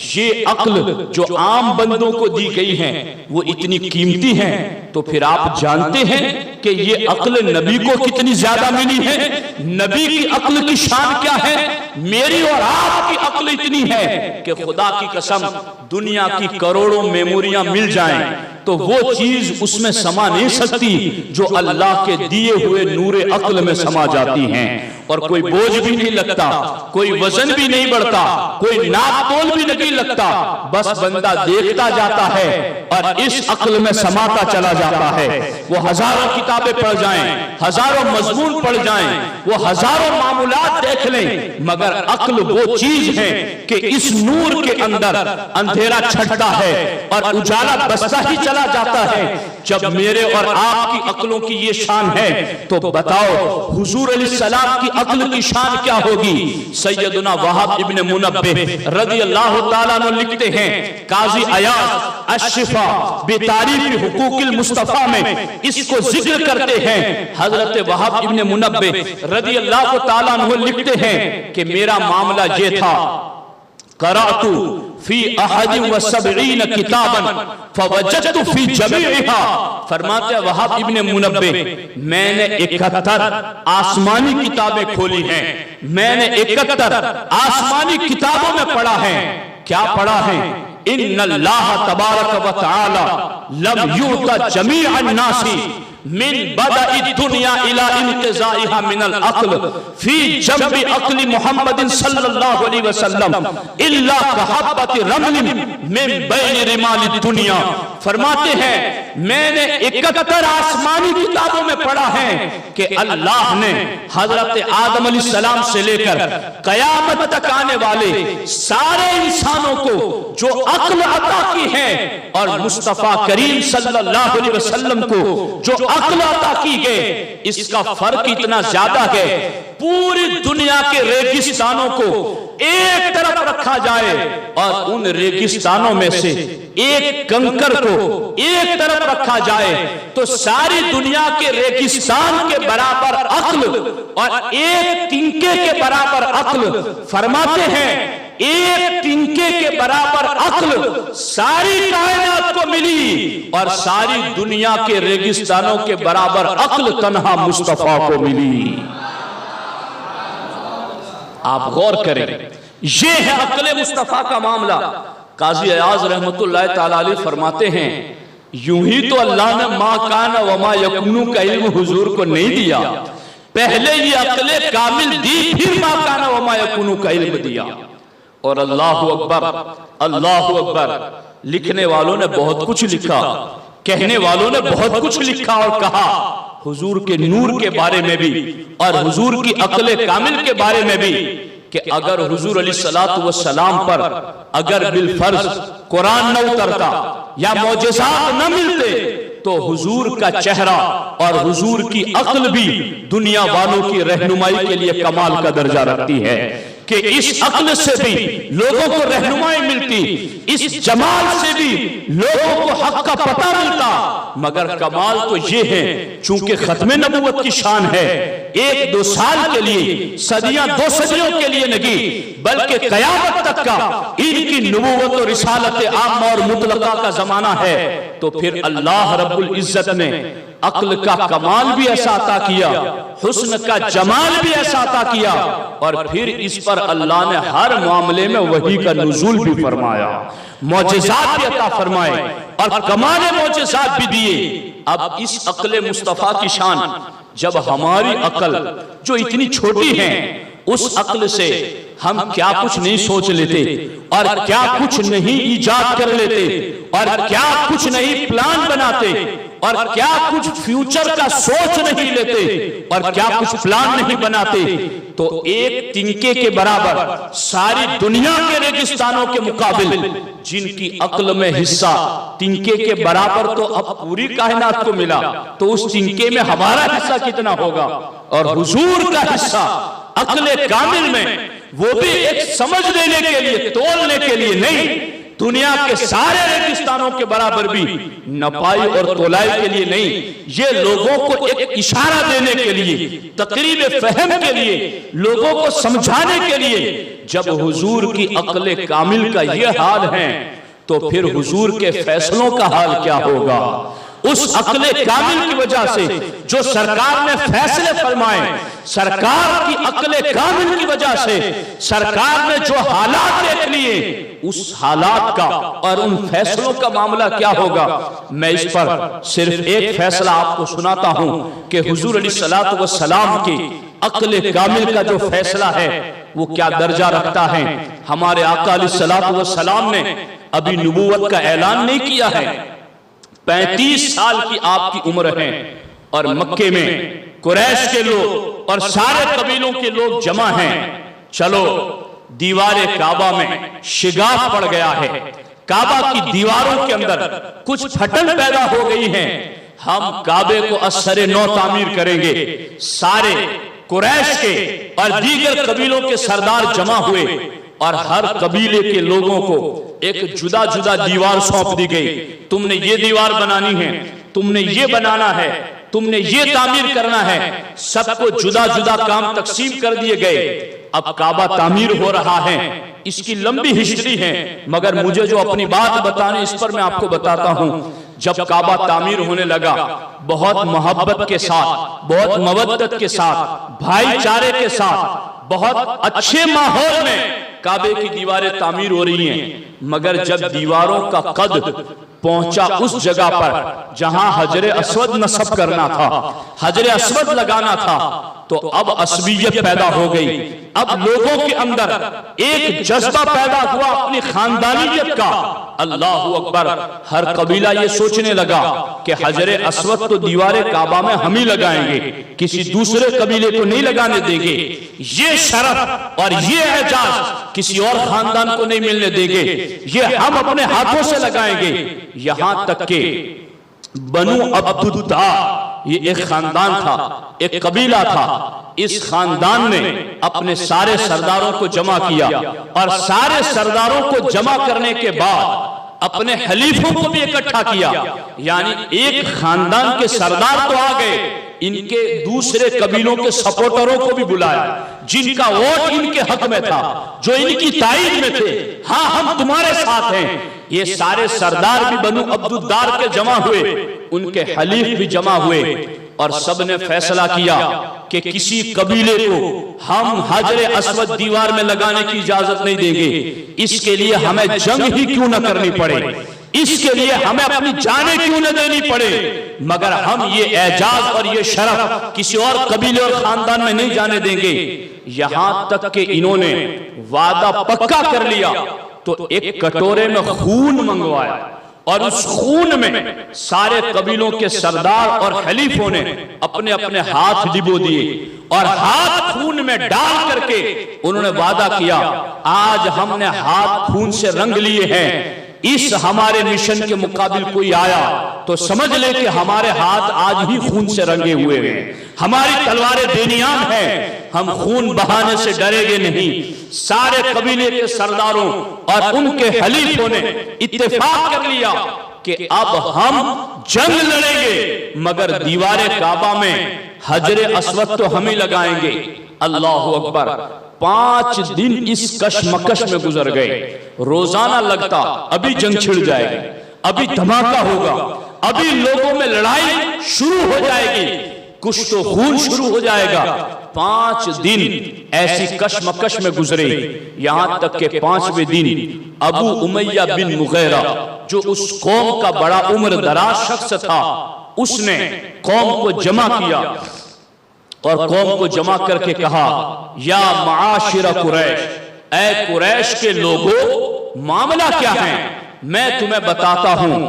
ये अक्ल जो आम बंदों को दी गई है वो इतनी कीमती है, तो फिर आप जानते हैं कि ये अक्ल नबी को कितनी ज्यादा मिली है। नबी की अक्ल की शान क्या है? मेरी और आपकी अक्ल इतनी है कि खुदा की कसम दुनिया की करोड़ों मेमोरियां मिल जाएं तो वो चीज उसमें समा नहीं सकती जो अल्लाह के दिए हुए नूरे अक्ल में समा जाती हैं। और कोई बोझ भी नहीं लगता, कोई वजन भी नहीं बढ़ता, कोई नाप तोल भी नहीं लगता, बस बंदा देखता जाता है और इस अक्ल में समाता चला जाता है। वो हजारों किताबें पढ़ जाएं, हजारों मजमून पढ़ जाएं, वो हजारों मामूलात देख लें, मगर अक्ल वो चीज है कि इस नूर के अंदर अंधेरा छटता है और उजाला बसता ही चला जाता है। जब मेरे और आपकी अक्लों की ये शान है तो बताओ हुजूर अलैहिस्सलाम की अक्ल की शान क्या होगी? सैयदना वहाब इब्न मुनब्बिह रज़ियल्लाहु ताला अन्हु लिखते हैं, काजी अयाज अश-शिफा बेतारीफ हुकूकिल मुस्तफा में इसको जिक्र करते हैं। हजरत वहाब इब्न मुनब्बिह रज़ियल्लाहु ताला अन्हु लिखते हैं कि मेरा मामला ये था, करातु फी अहद व सबईन किताबन फवजदतु फी जमीइहा। फरमाते वहाब इब्न मुनब्बिह, मैंने 71 आसमानी किताबें खोली हैं, मैंने 71 आसमानी किताबों में पढ़ा है। क्या पढ़ा है? इन्नल्लाह तबारक व तआला लम युता जमीअन नासी मिन बदाइ दुनिया इला इंतिज़ाइहा मिनल अक्ल फी जंबि अक्ल मुहम्मदिन सल्लल्लाहु अलैहि वसल्लम इल्ला कहब्बति रमलिन मिन बैन रिमाल दुनिया। फरमाते हैं मैंने 71 आसमानी किताबों में पढ़ा है कि अल्लाह ने हजरत आदम अलैहिस्सलाम से लेकर कयामत तक आने वाले सारे इंसानों को जो अक्ल अता की है और मुस्तफा करीम सल्लल्लाहु अलैहि वसल्लम को जो अक्ल अता की गई, इसका फर्क इतना ज्यादा है, पूरी दुनिया के रेगिस्तानों को एक तरफ रखा जाए और उन रेगिस्तानों में से एक कंकर को एक तरफ रखा जाए तो सारी दुनिया के रेगिस्तान के बराबर अक्ल और एक तिनके के बराबर अक्ल। फरमाते हैं एक तिनके के बराबर अक्ल सारी कायनात को मिली और सारी दुनिया के रेगिस्तानों के बराबर अक्ल तन्हा मुस्तफा को मिली। आप गौर करें, ये है अक्ल मुस्तफा का मामला। काजी अयाज रहमतुल्लाह ताला अलैह फरमाते हैं, यूं ही तो अल्लाह ने मा काना व मा यकुनु का इल्म हुजूर को नहीं दिया, पहले ये अक्ल कामिल दी, फिर मा काना व मा यकुनु का इल्म दिया। और अल्लाहु अकबर, अल्लाहु अकबर। लिखने वालों ने बहुत कुछ लिखा, कहने वालों ने बहुत कुछ लिखा और कहा हुजूर के नूर के बारे में भी और हुजूर की अक्ल कामिल के बारे में भी। कि अगर हुजूर अलैहिस्सलातु वस्सलाम पर अगर बिलफर्ज कुरान न उतरता या मौजिज़ात न मिलते तो हुजूर का चेहरा और हुजूर की अक्ल भी दुनिया वालों की रहनुमाई के लिए कमाल का दर्जा रखती है कि इस अक्ल से भी लोगों को रहनुमाई मिलती, इस जमाल से भी लोगों को हक का पता मिलता। मगर कमाल तो ये है, चूंकि खत्मे नबूवत की शान है, 1-2 साल के लिए, सदियां 2 सदियों के लिए नहीं बल्कि कयामत तक का इनकी नबूवत और रिसालत आम और मुतलका का जमाना है। तो फिर अल्लाह रब्बुल इज्जत ने अक्ल का कमाल भी ऐसा अता किया, हुस्न का जमाल भी ऐसा अता किया, और फिर इस पर अल्लाह ने हर मामले में वही का नुज़ूल भी फरमाया, मौजिज़ात भी अता फरमाए और कमाल मौजिज़ात भी दिए। अब इस अक्ल मुस्तफ़ा की शान, जब हमारी अक्ल जो इतनी छोटी है, उस अक्ल से हम क्या कुछ नहीं सोच लेते और क्या कुछ नहीं ईजाद कर लेते और क्या कुछ नहीं प्लान बनाते और क्या कुछ फ्यूचर का सोच नहीं लेते और क्या कुछ प्लान नहीं बनाते, तो एक तिनके के बराबर सारी दुनिया के रेगिस्तानों के मुकाबिल जिनकी अक्ल में हिस्सा तिनके के बराबर तो अब पूरी कायनात को मिला, तो उस तिनके में हमारा हिस्सा कितना होगा। और हुजूर का हिस्सा अक्ल कामिल में, वो भी एक समझ लेने के लिए, तोलने के लिए नहीं, दुनिया के सारे रेगिस्तानों के बराबर भी नपाई और तोलाई के लिए नहीं, ये लोगों को एक इशारा देने के लिए, तकरीब फहम के लिए, लोगों को समझाने के लिए। जब हुजूर की अक्ल कामिल का ये हाल है, तो फिर हुजूर के फैसलों का हाल क्या होगा। उस अक्ल कामिल की वजह से जो सरकार ने फैसले फरमाए, सरकार की अक्ल कामिल की वजह से सरकार ने जो हालात देख लिए, उस हालात का और उन फैसलों का मामला क्या होगा। मैं इस पर सिर्फ एक फैसला आपको सुनाता हूं कि हुजूर अलैहिस्सलातु वस्सलाम की अक्ल कामिल का जो फैसला है वो क्या दर्जा रखता है। हमारे आका अलैहिस्सलातु वस्सलाम ने अभी नबूवत का ऐलान नहीं किया है, 35 साल की आपकी उम्र है और मक्के में कुरैश के लोग और सारे कबीलों के लोग जमा हैं। चलो, दीवारे काबा में शिगाफ पड़ गया है, काबा की दीवारों के अंदर कुछ फटन पैदा हो गई है, हम काबे को असरे नौ तामीर करेंगे। सारे कुरैश के और दीगर कबीलों के सरदार जमा हुए और हर कबीले के लोगों को एक जुदा जुदा दीवार सौंप दी गई। तुमने ये दीवार बनानी है, तुमने ये बनाना है, तुमने ये तामीर करना है। सबको जुदा जुदा काम तकसीम कर दिए गए। अब काबा तामीर हो रहा है, इसकी लंबी हिस्ट्री है, मगर मुझे जो अपनी बात बताने इस पर मैं आपको बताता हूं। जब काबा तामीर होने लगा, बहुत मोहब्बत के साथ, बहुत मवद्दत के साथ, भाईचारे के साथ, बहुत अच्छे माहौल में काबे की दीवारें तामीर हो रही हैं। मगर जब दीवारों का कद पहुंचा उस जगह पर जहां हजरे अस्वद नस्ब करना था, हजरे अस्वद लगाना था, तो अब असबियत पैदा हो गई। अब लोगों के अंदर एक जज्बा पैदा हुआ अपनी खानदानियत का। अल्लाहु अकबर। हर कबीला ये सोचने लगा कि हजरे अस्वद तो दीवारे काबा में हम ही लगाएंगे, किसी दूसरे कबीले को नहीं लगाने देंगे। ये शरफ और ये एजाज किसी और खानदान को नहीं मिलने देंगे, ये हम अपने हाथों से लगाएंगे। यहां तक के बनु अब्दुद्दार, ये एक खानदान था, एक कबीला था। इस खानदान ने अपने सारे सरदारों को जमा किया और सारे सरदारों को जमा करने के बाद अपने खलीफों को भी इकट्ठा किया। यानी एक खानदान के सरदार तो आ गए, इनके दूसरे कबीलों के सपोर्टरों को भी बुलाया, जिनका वोट इनके हक में था, जो इनकी ताईद में थे। हाँ, हम तुम्हारे साथ हैं। ये सारे सरदार भी बनु अब्दुद्दार के जमा हुए, उनके खलीफ भी जमा हुए और सब ने फैसला किया कि किसी कबीले को हम हजरे अस्वद दीवार में लगाने की इजाजत नहीं देंगे। इसके लिए हमें जंग ही क्यों न करनी पड़े, इसके लिए हमें अपनी जानें क्यों न देनी पड़े, मगर हम ये एजाज और ये शरफ किसी और कबीले और खानदान में नहीं जाने देंगे। यहां तक कि इन्होंने वादा पक्का कर लिया, तो एक कटोरे में खून मंगवाया और उस खून में सारे कबीलों के सरदार और खलीफों ने अपने अपने हाथ डिबो दिए और हाथ खून में डाल करके उन्होंने वादा किया, आज हमने हाथ खून से रंग लिए हैं, इस हमारे मिशन के मुकाबिल कोई आया तो समझ ले कि हमारे हाथ आज ही खून से रंगे हुए हैं, हमारी तलवारें बेनियाम हैं, हम खून बहाने से डरेंगे नहीं। सारे कबीले के सरदारों और उनके खलीफों ने इत्तेफाक कर लिया कि अब हम जंग लड़ेंगे, मगर दीवारे काबा में हजरे अस्वद तो हम ही लगाएंगे। अल्लाह अकबर। 5 दिन इस कशमकश में गुजर गए। रोजाना लगता अभी जंग छिड़ जाएगी, अभी धमाका होगा, अभी लोगों में लड़ाई शुरू हो जाएगी, कुछ तो खून शुरू हो जाएगा। 5 दिन ऐसी कशमकश में गुजरे, यहां तक के 5वें दिन अबू उमैया बिन मुगैरा, जो उस कौम का बड़ा उम्र दराज शख्स था, उसने कौम को जमा किया और कौम को जमा करके कहा, या माशिरा कुरैश, ऐ कुरैश के लोगों, मामला क्या है मैं तुम्हें बताता हूं।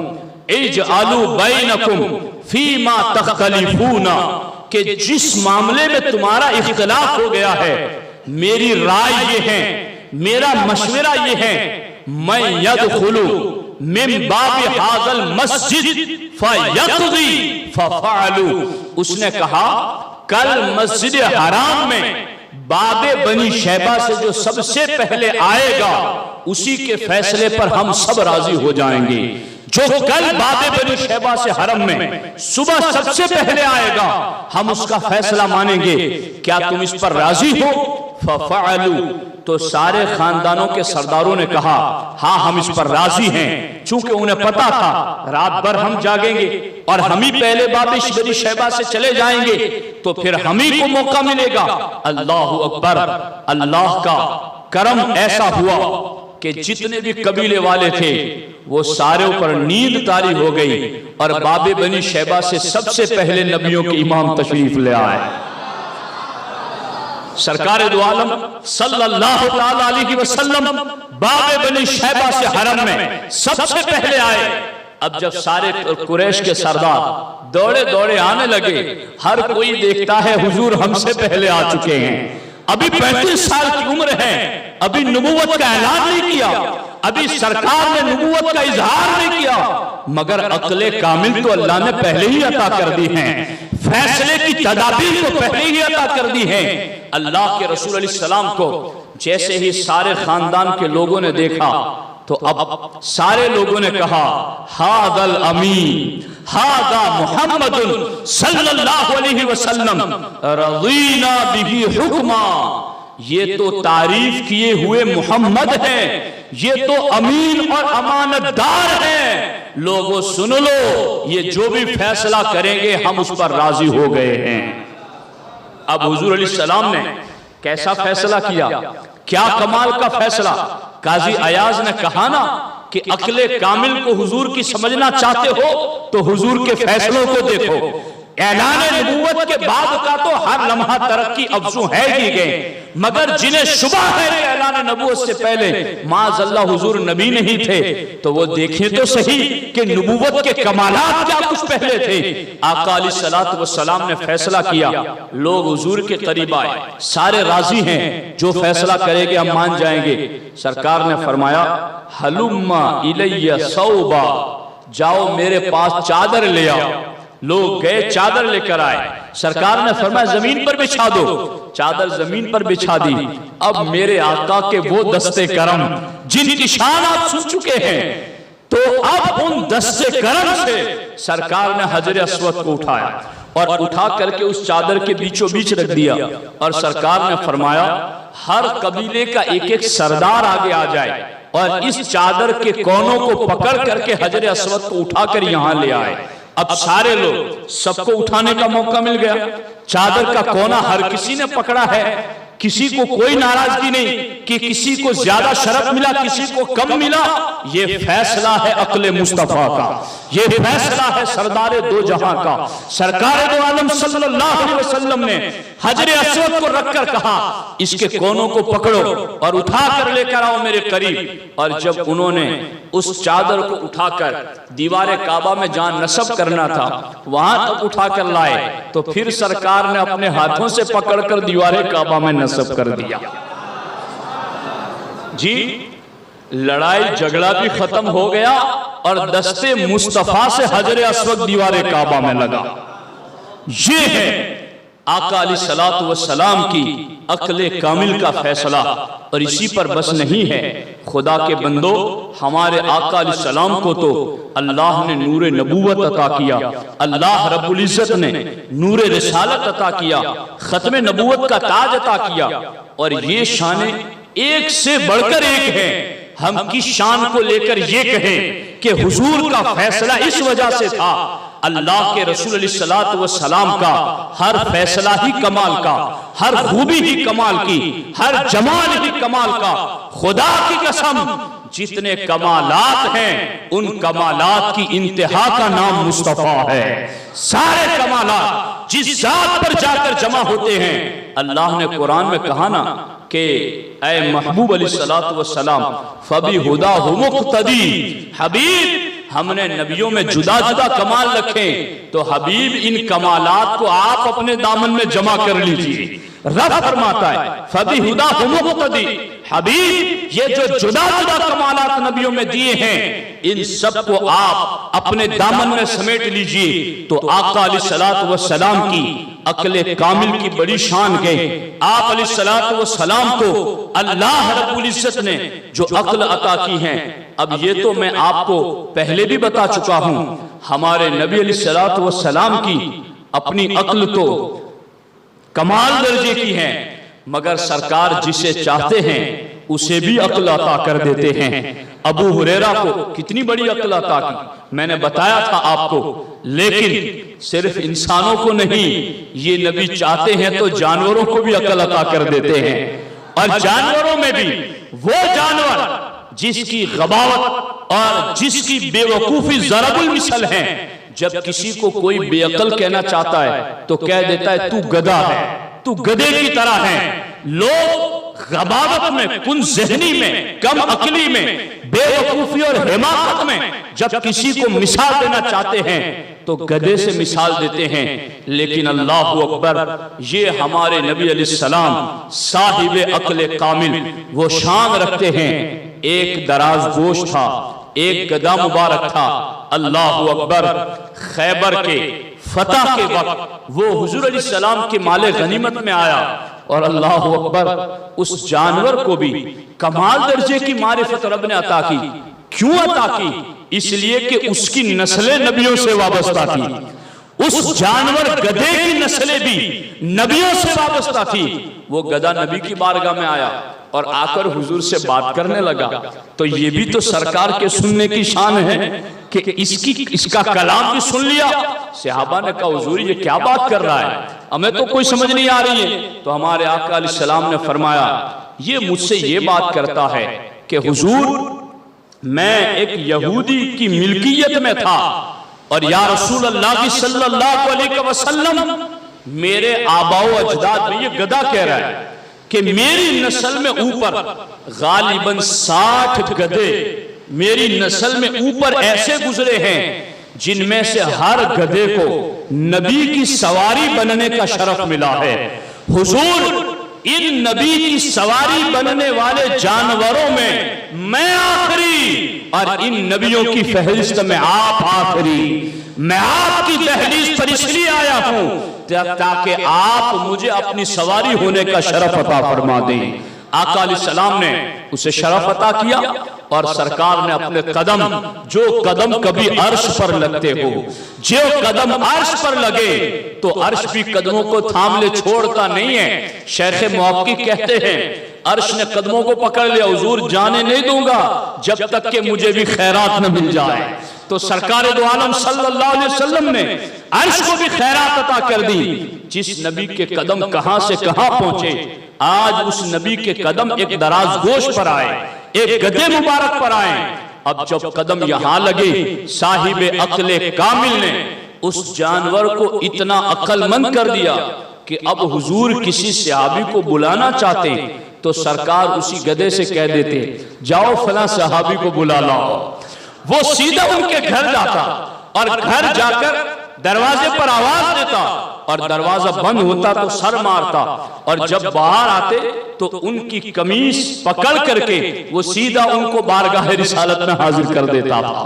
इजअलू बैनकुम फीमा तख्तलिफूना, कि जिस मामले में तुम्हारा इख्तिलाफ हो गया है, मेरी राय ये है, मेरा मशवरा ये है, मैं यदखुलु मिन बाबि हाज़ल मस्जिद फयक़दी फफ़अलू। उसने कहा, कल मस्जिद हराम में बाबे बनी शैबा से जो सबसे पहले आएगा, उसी के फैसले पर हम सब राजी हो जाएंगे। जो कल बाबे बनी शैबा से हरम में सुबह सबसे पहले आएगा, हम उसका फैसला मानेंगे। क्या तुम इस पर राजी हो? फफ़अलू। तो सारे खानदानों के सरदारों ने कहा, हाँ हम इस पर राजी हैं। चूंकि उन्हें पता था रात भर हम जागेंगे और हम ही पहले बाबे बनी शैबा से चले जाएंगे, तो फिर हम ही को मौका मिलेगा। अल्लाह अकबर। अल्लाह का करम ऐसा हुआ कि जितने भी कबीले वाले थे वो सारे ऊपर नींद तारी हो गई और बाबे बनी शैबा से सबसे पहले नबियों के इमाम तशरीफ ले आए। सरकार दो आलम सल्लल्लाहु ताला अलैहि वसल्लम बाबे बनी शैबा से हरम में सबसे पहले आए। अब जब सारे कुरैश के सरदार दौड़े दौड़े आने लगे, हर कोई देखता है हुजूर हमसे पहले आ चुके हैं, अभी 35 साल की उम्र है, अभी नबूवत का ऐलान नहीं किया, अभी सरकार ने नबूवत का इजहार नहीं किया, मगर अक्ले कामिल तो अल्लाह ने पहले ही अता कर दी है, फैसले की तदाबीर तो पहले ही अता कर दी है। अल्लाह के रसूल अलैहि सलाम को जैसे ही सारे खानदान के लोगों ने देखा, तो अब सारे लोगों ने कहा, हादल अमीन हादा मुहम्मदुन सल्लल्लाहु अलैहि वसल्लम रज़ीना बिही हुक्मा। ये तो तारीफ किए हुए मोहम्मद हैं, ये तो अमीन और अमानतदार हैं, लोगों सुन लो, ये जो भी फैसला करेंगे हम उस पर राजी हो गए हैं। अब हुजूर अलैहि सलाम ने कैसा फैसला किया, क्या कमाल का फैसला। काजी अयाज ने कहा ना कि अक्ले कामिल को हुजूर की समझना चाहते हो तो हुजूर के फैसलों को देखो। ऐलान नबूवत के बाद का तो हर लम्हा तरक्की अफजू है ही गए, मगर जिन्हें शुबा है कि ऐलान नबूवत से पहले माज़अल्लाह हुजूर नबी नहीं थे, तो वो देखें तो सही कि नबूवत के कमालात क्या कुछ पहले थे। आका अलैहिस्सलातु वस्सलाम ने फैसला किया, लोग हुजूर के करीब आए, सारे राजी हैं, जो फैसला करेंगे हम मान जाएंगे। सरकार ने फरमाया, हलुम्मा इलैया सौबा, जाओ मेरे पास चादर ले आओ। लोग गए, चादर लेकर आए। सरकार ने फरमाया जमीन पर बिछा दो, चादर जमीन पर बिछा दी। अब मेरे आका के वो दस्ते करम जिनकी शान आप सुन चुके हैं, तो अब उन दस्ते करम से सरकार ने हजर अस्वद को उठाया और उठा करके उस चादर के बीचों बीच रख दिया और सरकार ने फरमाया, हर कबीले का एक एक सरदार आगे आ जाए और इस चादर के कोनों को पकड़ करके हजर अस्वद को उठाकर यहां ले आए। अब सारे लोग, सबको उठाने का मौका मिल गया। चादर का कोना हर किसी ने पकड़ा है किसी को कोई नाराजगी नहीं कि किसी को ज्यादा शरफ मिला, किसी को कम मिला। ये फैसला है अक्ल मुस्तफा का, ये फैसला है सरदार दो जहां का। सरकार दो आलम सल्लल्लाहु अलैहि वसल्लम ने हजरे अस्वद को रखकर कहा, इसके कोनों को पकड़ो और उठा कर लेकर आओ मेरे करीब। और जब उन्होंने उस चादर को उठाकर दीवारे काबा में जहां नस्ब करना था वहां तक उठाकर लाए, तो फिर सरकार ने अपने हाथों से पकड़कर दीवारे काबा में नस्ब कर दिया। जी, लड़ाई झगड़ा भी खत्म हो गया और दस्ते मुस्तफा से हजरे अस्वद दीवारे काबा में लगा। ये है आका अलैहिस्सलातु वस्सलाम की अक्ले कामिल का फैसला। और इसी पर बस नहीं है, खुदा के बंदो, हमारे आका अलैहिस्सलाम को तो अल्लाह ने नूरे नबूवत अता किया, अल्लाह रब्बुल इज्जत ने नूरे रिसालत अता किया, खत्मे नबूवत का ताज अता किया। और ये शान एक से बढ़कर एक है। हम किस शान को लेकर ये कहें कि हुजूर का फैसला इस वजह से था, अल्लाह के रसूल अलैहिस्सलातु वस्सलाम का हर फैसला ही कमाल का, हर खूबी ही कमाल की, हर जमाल ही कमाल का। खुदा की कसम, जितने कमालात हैं उन कमालात की इंतहा का नाम मुस्तफा है। सारे कमालात जिस जात पर जाकर जमा होते हैं, अल्लाह ने कुरान में कहा ना कि ऐ महबूब अलैहिस्सलातु वस्सलाम फबी हुदाहु मुक्तदी, हबीब हमने नबियों में जुदा जुदा कमाल रखे, तो हबीब इन कमालात को आप अपने दामन में जमा कर लीजिए। रब फरमाता है फबी हुदाहु मुक्तदी, हबीब ये जो जुदा जुदा कमालात नबियों में दिए हैं, इन सब को आप अपने दामन में समेट लीजिए। तो आका अलैहिस्सलातु वस्सलाम की अक्ले कामिल की बड़ी शान गई। आप अलैहिस्सलातु वस्सलाम को अल्लाह रब्बुल इज्जत ने जो अक्ल अता की है, अब ये तो मैं आपको पहले भी बता चुका हूं, हमारे नबी अलैहिस्सलातु वस्सलाम की अपनी अक्ल तो कमाल दर्जे की है, मगर सरकार जिसे चाहते हैं उसे भी अक्ल अता कर देते हैं। अबू हुरैरा को कितनी बड़ी अक्ल अता की मैंने बताया था आपको, लेकिन सिर्फ इंसानों को नहीं, ये नबी चाहते हैं तो जानवरों को भी अक्ल अता कर देते हैं। और जानवरों में भी वो जानवर जिसकी गबावत और जिसकी बेवकूफी ज़रबुल मिसल है, जब किसी को कोई बेअक्ल कहना चाहता है तो कह देता है तू गधा है, तू गधे की तरह है। लोग गबावत में, कुन ज़हनी में, कम अक्ली में, बेवकूफी और हिमाकत में जब किसी को मिसाल देना चाहते हैं तो गधे से मिसाल देते हैं। लेकिन अल्लाहु अकबर, ये हमारे नबी अलैहिस्सलाम साहिबे अक्ल कामिल वो शान रखते हैं। एक दराज गोश था, एक गधा मुबारक था। अल्लाहु अकबर, खैबर के फतह के वक्त वो हुजूर अलैहिस्सलाम के माले गनीमत में आया और अल्लाहु अकबर, उस जानवर को भी कमाल दर्जे की मारिफत रब ने अता की। क्यों अता की? इसलिए कि उसकी नस्लें नबियों से वाबस्ता थी। उस जानवर गधे की नस्लें भी नबियों से वाबस्ता थी। वो गधा नबी की बारगाह में आया और आकर हुजूर से बात करने लगा। तो ये भी तो सरकार के सुनने की शान है कि इसका कलाम भी सुन लिया। सहाबा ने कहा हुजूर ये क्या बात कर रहा है, हमें तो कोई समझ नहीं आ रही है। तो हमारे आका अलैहिस्सलाम ने फरमाया ये मुझसे ये बात करता है कि हुजूर मैं एक यहूदी की मिल्कियत में था और या रसूल अल्लाह सल्लल्लाहु अलैहि वसल्लम मेरे आबाओ अजदाद में, ये गधा कह रहा है कि मेरी नस्ल में ऊपर गालिबन 60 गधे मेरी नस्ल में ऊपर ऐसे गुजरे हैं जिनमें से हर गधे को नबी की सवारी बनने का शरफ मिला है। हुजूर इन नबी की सवारी बनने वाले जानवरों में मैं आखिरी और इन नबियों की फहरिस्त में आप आखिरी। मैं आपकी दहलीज पर इसलिए आया हूं ताकि आप मुझे अपनी सवारी होने का शरफ अता फरमा दें। आका अलैहिस्सलाम ने उसे शरफ अता किया और सरकार ने अपने कदम, जो कदम कभी अर्श पर लगते हो, जो कदम अर्श पर लगे तो अर्श भी कदमों को थाम ले, छोड़ता नहीं है। शेख मुहक्किक कहते हैं अर्श ने कदमों को पकड़ लिया, हुजूर जाने नहीं दूंगा जब तक कि मुझे भी खैरात न मिल जाए। तो सरकार दो आलम सल्लल्लाहु अलैहि वसल्लम ने अर्श को भी खैरात अता कर दी। जिस नबी के कदम कहां से कहां पहुंचे, आज उस नबी के कदम एक दराज गोश पर आए, एक गदे मुबारक पर आए। अब जब कदम यहां लगे, साहिबे अक्ले कामिल ने उस जानवर को इतना अक्लमंद कर दिया कि अब हुजूर किसी सहाबी को बुलाना चाहते तो सरकार उसी गधे से कह देते, जाओ फला सहाबी को बुला लाओ। वो सीधा उनके घर जाता और घर जाकर दरवाजे पर आवाज देता और दरवाजा बंद होता तो सर मारता, और जब बाहर आते तो उनकी कमीज पकड़ करके वो सीधा उनको बारगाह रिसालत में हाजिर कर देता था।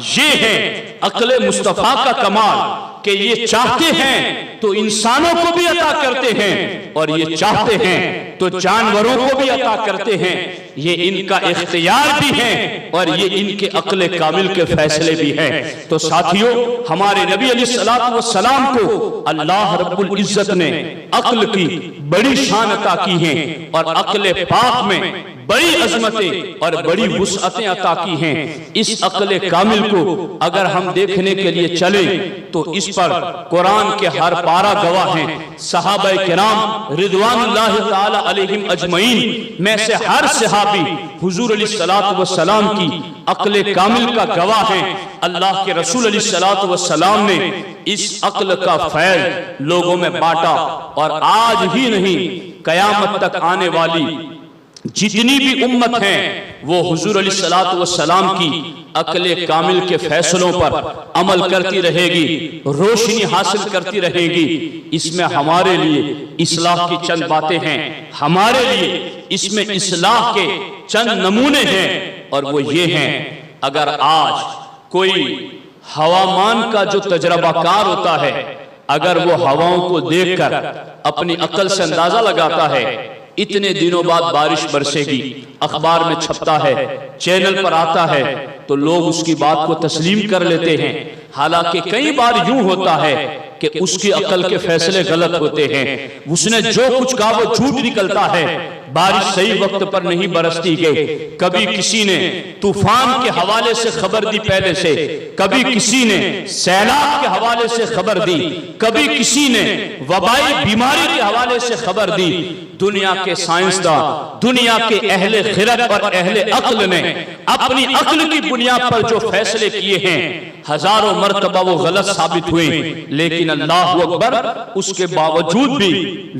ये है अक्ले मुस्तफा का कमाल कि ये चाहते हैं तो इंसानों को भी अता करते हैं और ये चाहते हैं तो जानवरों को भी अता करते हैं। ये इनका इख्तियार भी है और ये इनके अक्ले कामिल के फैसले भी हैं। तो साथियों, हमारे नबी अलैहिस्सलातु वस्सलाम को अल्लाह रब्बुल इज्जत ने अक्ल की बड़ी शान अता की है और अक्ले पाक में बड़ी अजमतें और बड़ी वुसअतें अता की हैं। इस अक्ले कामिल को अगर हम देखने के लिए चले तो इस पर कुरान के हर पारा गवाह हैं। सहाबा किराम रिदवानुल्लाहि ताला अलैहिम अजमईन में से हर सहाबी हुजूर अलैहिस्सलातु वस्सलाम की अक्ले कामिल का गवाह है। अल्लाह के रसूल अलैहिस्सलातु वस्सलाम ने इस अक्ल का फैल लोगों में बांटा और आज ही नहीं, कयामत तक आने वाली जितनी भी उम्मत है वो हुजूर अलैहिस्सलातु वस्सलाम की अक्ले कामिल के फैसलों पर अमल करती रहेगी, रोशनी हासिल करती रहेगी। इसमें हमारे लिए इस्लाह की चंद बातें हैं, हमारे लिए इसमें इस्लाह के चंद नमूने हैं और वो ये हैं, अगर आज कोई हवामान का जो तजरबाकार होता है, अगर वो हवाओं को देखकर अपनी अक्ल से अंदाजा लगाता है इतने दिनों बाद बारिश बरसेगी, अखबार में छपता है, चैनल पर आता है, तो लोग उसकी बात को तस्लीम कर लेते हैं। हालांकि कई बार यूं होता है कि उसकी अक्ल के फैसले गलत होते हैं, उसने जो कुछ कहा वो झूठ निकलता है, बारिश सही वक्त पर नहीं बरसती गई। कभी किसी ने तूफान के हवाले से खबर दी पहले से, कभी किसी ने सैलाब के हवाले से खबर दी, कभी किसी ने वबाई बीमारी के हवाले से खबर दी। दुनिया के साइंसदान, दुनिया के अहले खिरत और अहले अक्ल ने अपनी अक्ल की बुनियाद पर जो फैसले किए हैं, हजारों मर्तबा वो गलत साबित हुए, लेकिन अल्लाह अकबर, उसके बावजूद भी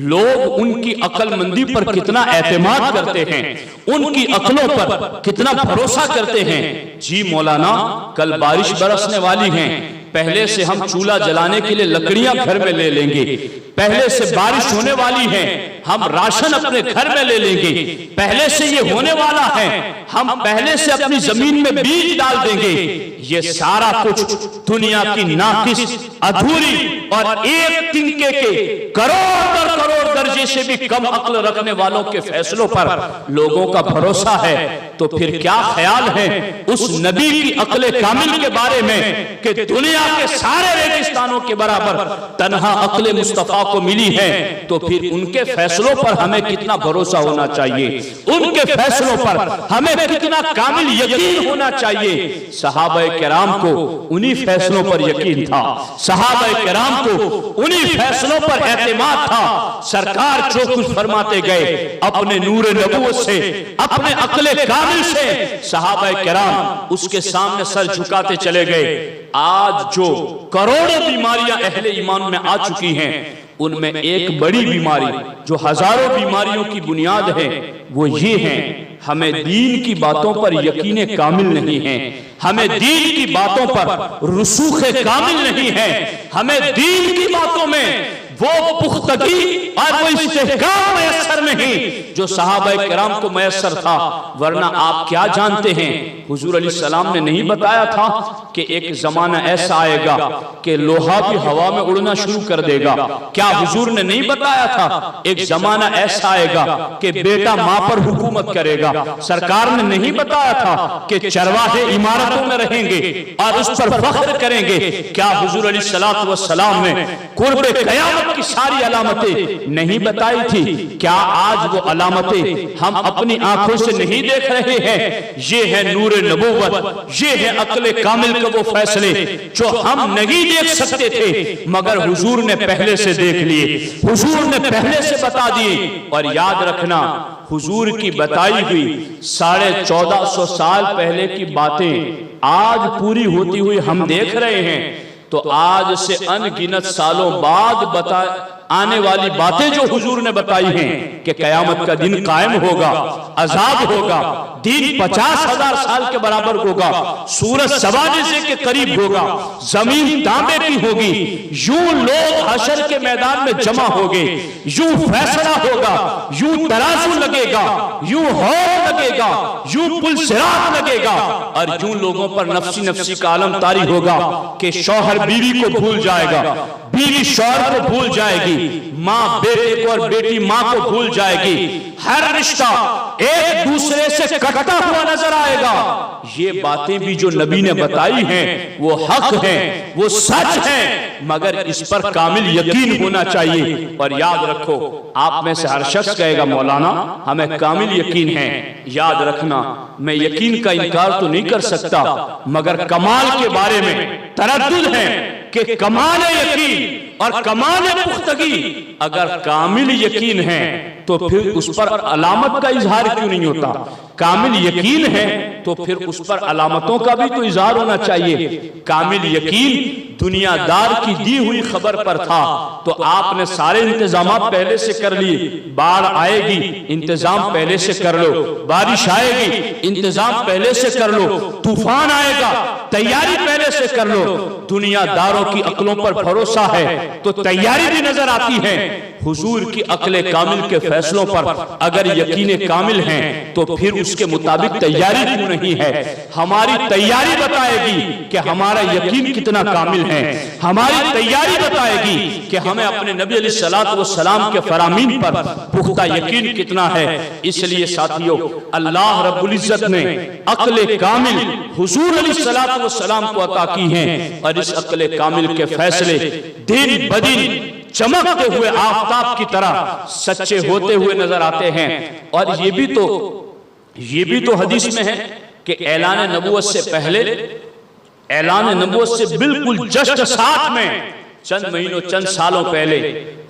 लोग उनकी अक्लमंदी पर कितना एतमाद करते हैं, उनकी अक्लों पर कितना भरोसा करते हैं। जी मौलाना, कल बारिश बरसने वाली है, पहले से हम चूल्हा जलाने के लिए लकड़ियां घर में ले लेंगे, पहले से बारिश होने वाली है, हम राशन अपने घर में ले लेंगे, पहले से ये होने वाला है, हम पहले से अपनी जमीन में बीज डाल देंगे। ये सारा कुछ दुनिया की नाकिस, अधूरी और एक तिनके के करोड़ दर्जे से भी कम अक्ल रखने वालों के फैसलों पर लोगों का भरोसा है। तो फिर क्या ख्याल है उस नबी की अक्ले कामिल के बारे में कि दुनिया के सारे रेगिस्तानों के बराबर तन्हा अक्ले मुस्तफा को मिली है। तो फिर उनके फैसलों पर हमें कितना भरोसा होना चाहिए, उनके फैसलों पर हमें कितना कामिल यकीन होना चाहिए। सहाबा किराम को उन्हीं फैसलों पर यकीन था, सहाबा किराम को उन्हीं फैसलों पर एतमाद था। सरकार जो कुछ फरमाते गए अपने नूर नबूवत से, अपने अक्ले कामिल से, सहाबा किराम उसके सामने सर झुकाते चले गए। आज जो करोड़ों बीमारियां अहले ईमान में आ चुकी हैं, उनमें एक बड़ी बीमारी जो हजारों बीमारियों की बुनियाद है वो ये है, हमें दीन की बातों पर यकीन कामिल नहीं है, हमें दीन की बातों पर रुसूख कामिल नहीं है, हमें दीन की बातों में वो पुख्तगी और वो इस्तेहकाम मैसर नहीं जो सहाबा किराम को मैसर था। वरना आप क्या जानते हैं, हुजूर अलैहिस्सलाम ने नहीं बताया था कि एक जमाना ऐसा आएगा कि लोहा भी हवा में उड़ना शुरू कर देगा? क्या हुजूर ने नहीं बताया था एक जमाना ऐसा आएगा कि बेटा माँ पर हुकूमत करेगा? सरकार ने नहीं बताया था कि चरवाहे इमारतों में रहेंगे और उस पर फख्र करेंगे? क्या हुजूर अलैहिस्सलातु वस्सलाम ने कुर्बे क़यामत कयामत की सारी अलामतें नहीं बताई थी, क्या आज वो अलामतें हम अपनी आंखों से नहीं देख रहे हैं? ये है नूर नबूवत, ये है अक्ल कामिल के वो फैसले जो हम नहीं देख सकते थे मगर हुजूर ने पहले से देख लिए, हुजूर ने पहले से बता दिए। और याद रखना, हुजूर की बताई हुई 1450 साल पहले की बातें आज पूरी होती हुई हम देख रहे हैं, तो आज से अनगिनत सालों बाद आने वाली बातें जो हुजूर ने बताई हैं कि कयामत का दिन कायम होगा, अजाब होगा, दिन 50,000 साल के बराबर होगा, सूरज सवाने के करीब होगा, जमीन तांबे की होगी, यूं लोग हशर के मैदान में जमा होंगे, यूं फैसला होगा, यूं तराजू लगेगा, यूं हौद लगेगा, यूं पुल सिरात लगेगा, और यूं लोगों पर नफ्सी नफ्सी का आलम तारी होगा कि शौहर बीवी को भूल जाएगा, बीवी शौहर को भूल जाएगी, माँ बेटे को और बेटी माँ को भूल जाएगी, हर रिश्ता एक दूसरे से कटता हुआ नजर आएगा। ये बातें भी जो नबी ने बताई हैं वो हक हैं, वो सच हैं, मगर इस पर कामिल यकीन होना चाहिए। और याद रखो, आप में से हर शख्स कहेगा मौलाना हमें कामिल यकीन है। याद रखना, मैं यकीन का इनकार तो नहीं कर सकता, मगर कमाल के बारे में तरद्दुद है कि कमाल यकीन और कमाल पुख्तगी, अगर कामिल यकीन है तो फिर उस पर अलामत का इजहार क्यों नहीं होता? कामिल यकीन है तो फिर उस पर अलामतों का भी तो इजहार होना चाहिए। कामिल यकीन दुनियादार की दी हुई खबर पर था तो आपने सारे इंतजाम पहले से कर लिए, बाढ़ आएगी इंतजाम पहले से कर लो, बारिश आएगी इंतजाम पहले से कर लो, तूफान आएगा तैयारी पहले से कर लो। दुनियादारों की अक्लों पर भरोसा है तो तैयारी भी नजर आती है। हुजूर की अक्ल कामिल के फैसलों पर अगर यकीन कामिल है तो फिर उसके मुताबिक तैयारी क्यों नहीं है? हमारी तैयारी बताएगी कि हमारा यकीन कितना कामिल है, हमारी तैयारी बताएगी कि हमें अपने नबी अलैहिस्सलातु वस्सलाम के फरामीन पर पुख्ता यकीन कितना है। इसलिए साथियों, अल्लाह रब्बुल इज्जत ने अक्ल कामिल हुजूर अलैहिस्सलातु वस्सलाम को अता की है और इस अक्ल कामिल के फैसले दिन ब दिन चमकते हुए आफताब की तरह सच्चे होते हुए नजर आते हैं। और ये भी तो हदीस में है कि ऐलान नबुव्वत से पहले, ऐलान नबुव्वत से बिल्कुल जस्ट साथ में चंद महीनों चंद सालों पहले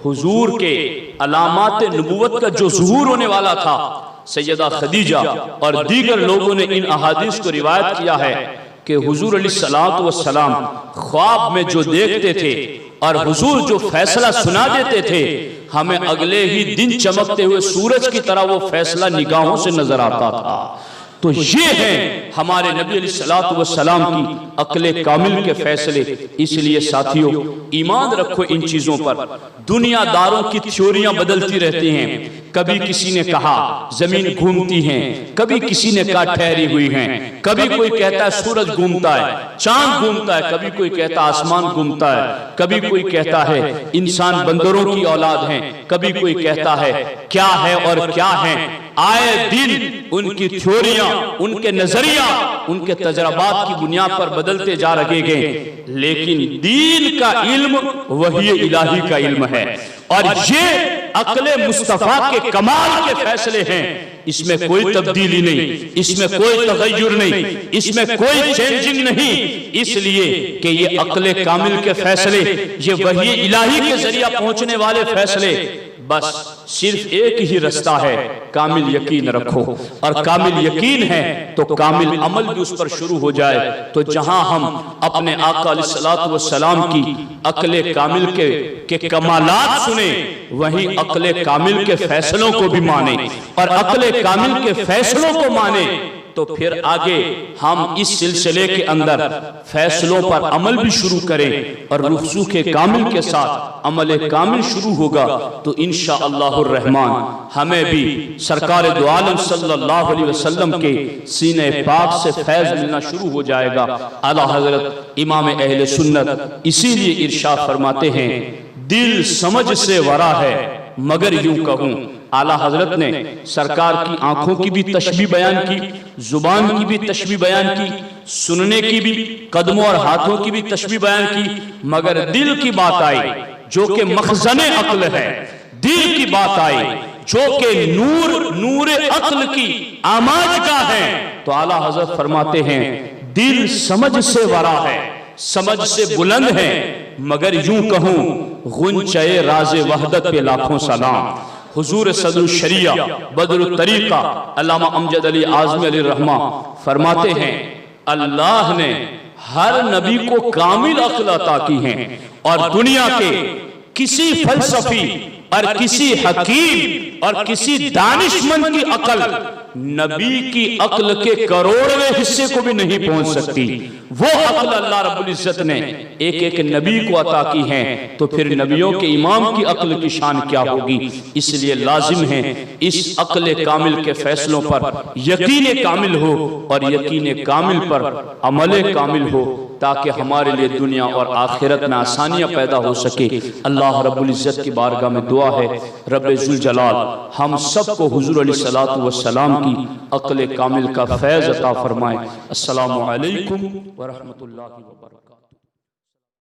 हुजूर के अलामात नबुव्वत का जो ज़ुहूर होने वाला था, सैयदा खदीजा और दीगर लोगों ने इन अहादीस को रिवायत किया है कि हुजूर अलैहिस्सलातु वस्सलाम ख्वाब में जो देखते थे और हुजूर जो फैसला सुना देते थे, हमें अगले ही दिन चमकते हुए सूरज की तरह वो फैसला निगाहों से नजर आता था। तो ये है हमारे नबी अलैहिस्सलातु वस्सलाम की अक्ल कामिल के फैसले। इसलिए साथियों, ईमान रखो इन चीजों पर। दुनियादारों की थ्योरियां बदलती रहती हैं। कभी किसी ने कहा जमीन घूमती है, कभी किसी ने कहा ठहरी हुई है, कभी कोई कहता है सूरज घूमता है, चांद घूमता है, कभी कोई कहता है आसमान घूमता है, कभी कोई कहता है इंसान बंदरों की औलाद है, कभी कोई कहता है क्या है और क्या है। आए दिन उनकी थ्योरियां, उनके नजरिया, उनके तजर्बात की बुनियाद पर बदलते जा रहे गए, लेकिन दीन का इल्म वही इलाही का इल्म है और ये अक्ले मुस्तफा के कमाल के फैसले हैं। इसमें कोई तब्दीली नहीं, इसमें कोई तगय्युर नहीं, इसमें कोई चेंजिंग नहीं। इसलिए कि ये अक्ले कामिल के फैसले, ये वही इलाही के जरिए पहुंचने वाले फैसले, बस सिर्फ एक ही रास्ता है, कामिल यकीन रखो। और कामिल यकीन है तो कामिल अमल भी उस पर शुरू हो जाए। तो जहां हम अपने आका अलैहिस्सलातु वस्सलाम की अक्ल कामिल के कमालात सुने, वहीं अक्ल कामिल के फैसलों को भी माने और अक्ल कामिल के फैसलों को माने, तो फिर आगे हम इस सिलसिले के अंदर फैसलों पर अमल भी शुरू करें और रुखसूख कामिल के साथ अमल कामिल शुरू होगा तो इंशाअल्लाहुर रहमान हमें भी सरकार दो आलम सल्लल्लाहु अलैहि वसल्लम के सीने पाक से फैज मिलना शुरू हो जाएगा। आला हजरत इमाम अहले सुन्नत इसीलिए इरशाद फरमाते हैं, दिल समझ से वरा है मगर यूं कहूं। आला हजरत ने सरकार की आंखों की भी तशबीह बयान की, जुबान की भी तशबीह बयान की, सुनने की भी, कदमों और हाथों की भी तशबीह बयान की, मगर दिल की बात आई, जो कि मखज़न अक्ल है, दिल की बात आई जो कि नूर अक्ल की आमाजगाह है, तो आला हजरत फरमाते हैं दिल समझ से वरा है, समझ से बुलंद है, मगर यूं कहूं गुंचए राज़े वहदत पे लाखों सलाम। हुजूर सदरुल शरिया बदरुल तरीका अल्लामा अमजद अली आज़मी अली रहमा फरमाते हैं अल्लाह ने हर नबी को कामिल अक्ल अता की है और दुनिया के किसी फलसफी और किसी हकीम और किसी दानिशमंद की अक्ल नबी की अक्ल के करोड़वें हिस्से को भी नहीं पहुंच सकती। वो अक्ल अल्लाह रब्बुल इज्जत ने एक एक नबी को अता की है, तो फिर नबियों के इमाम की अक्ल की शान क्या होगी। इसलिए लाजिम है इस अक्ल कामिल के फैसलों पर यकीन कामिल हो और यकीन कामिल पर अमल कामिल हो, ताकि हमारे लिए दुनिया और आखिरत में आसानियां पैदा हो सके। अल्लाह रब्बुल इज्जत की बारगाह में दुआ है रब्बे जुल जलाल हम सबको हुजूर अलैहिस्सलातु वस्सलाम की अक्ल कामिल का फैज़ अता फरमाए। अस्सलामु अलैकुम व रहमतुल्लाहि व बरकातहू।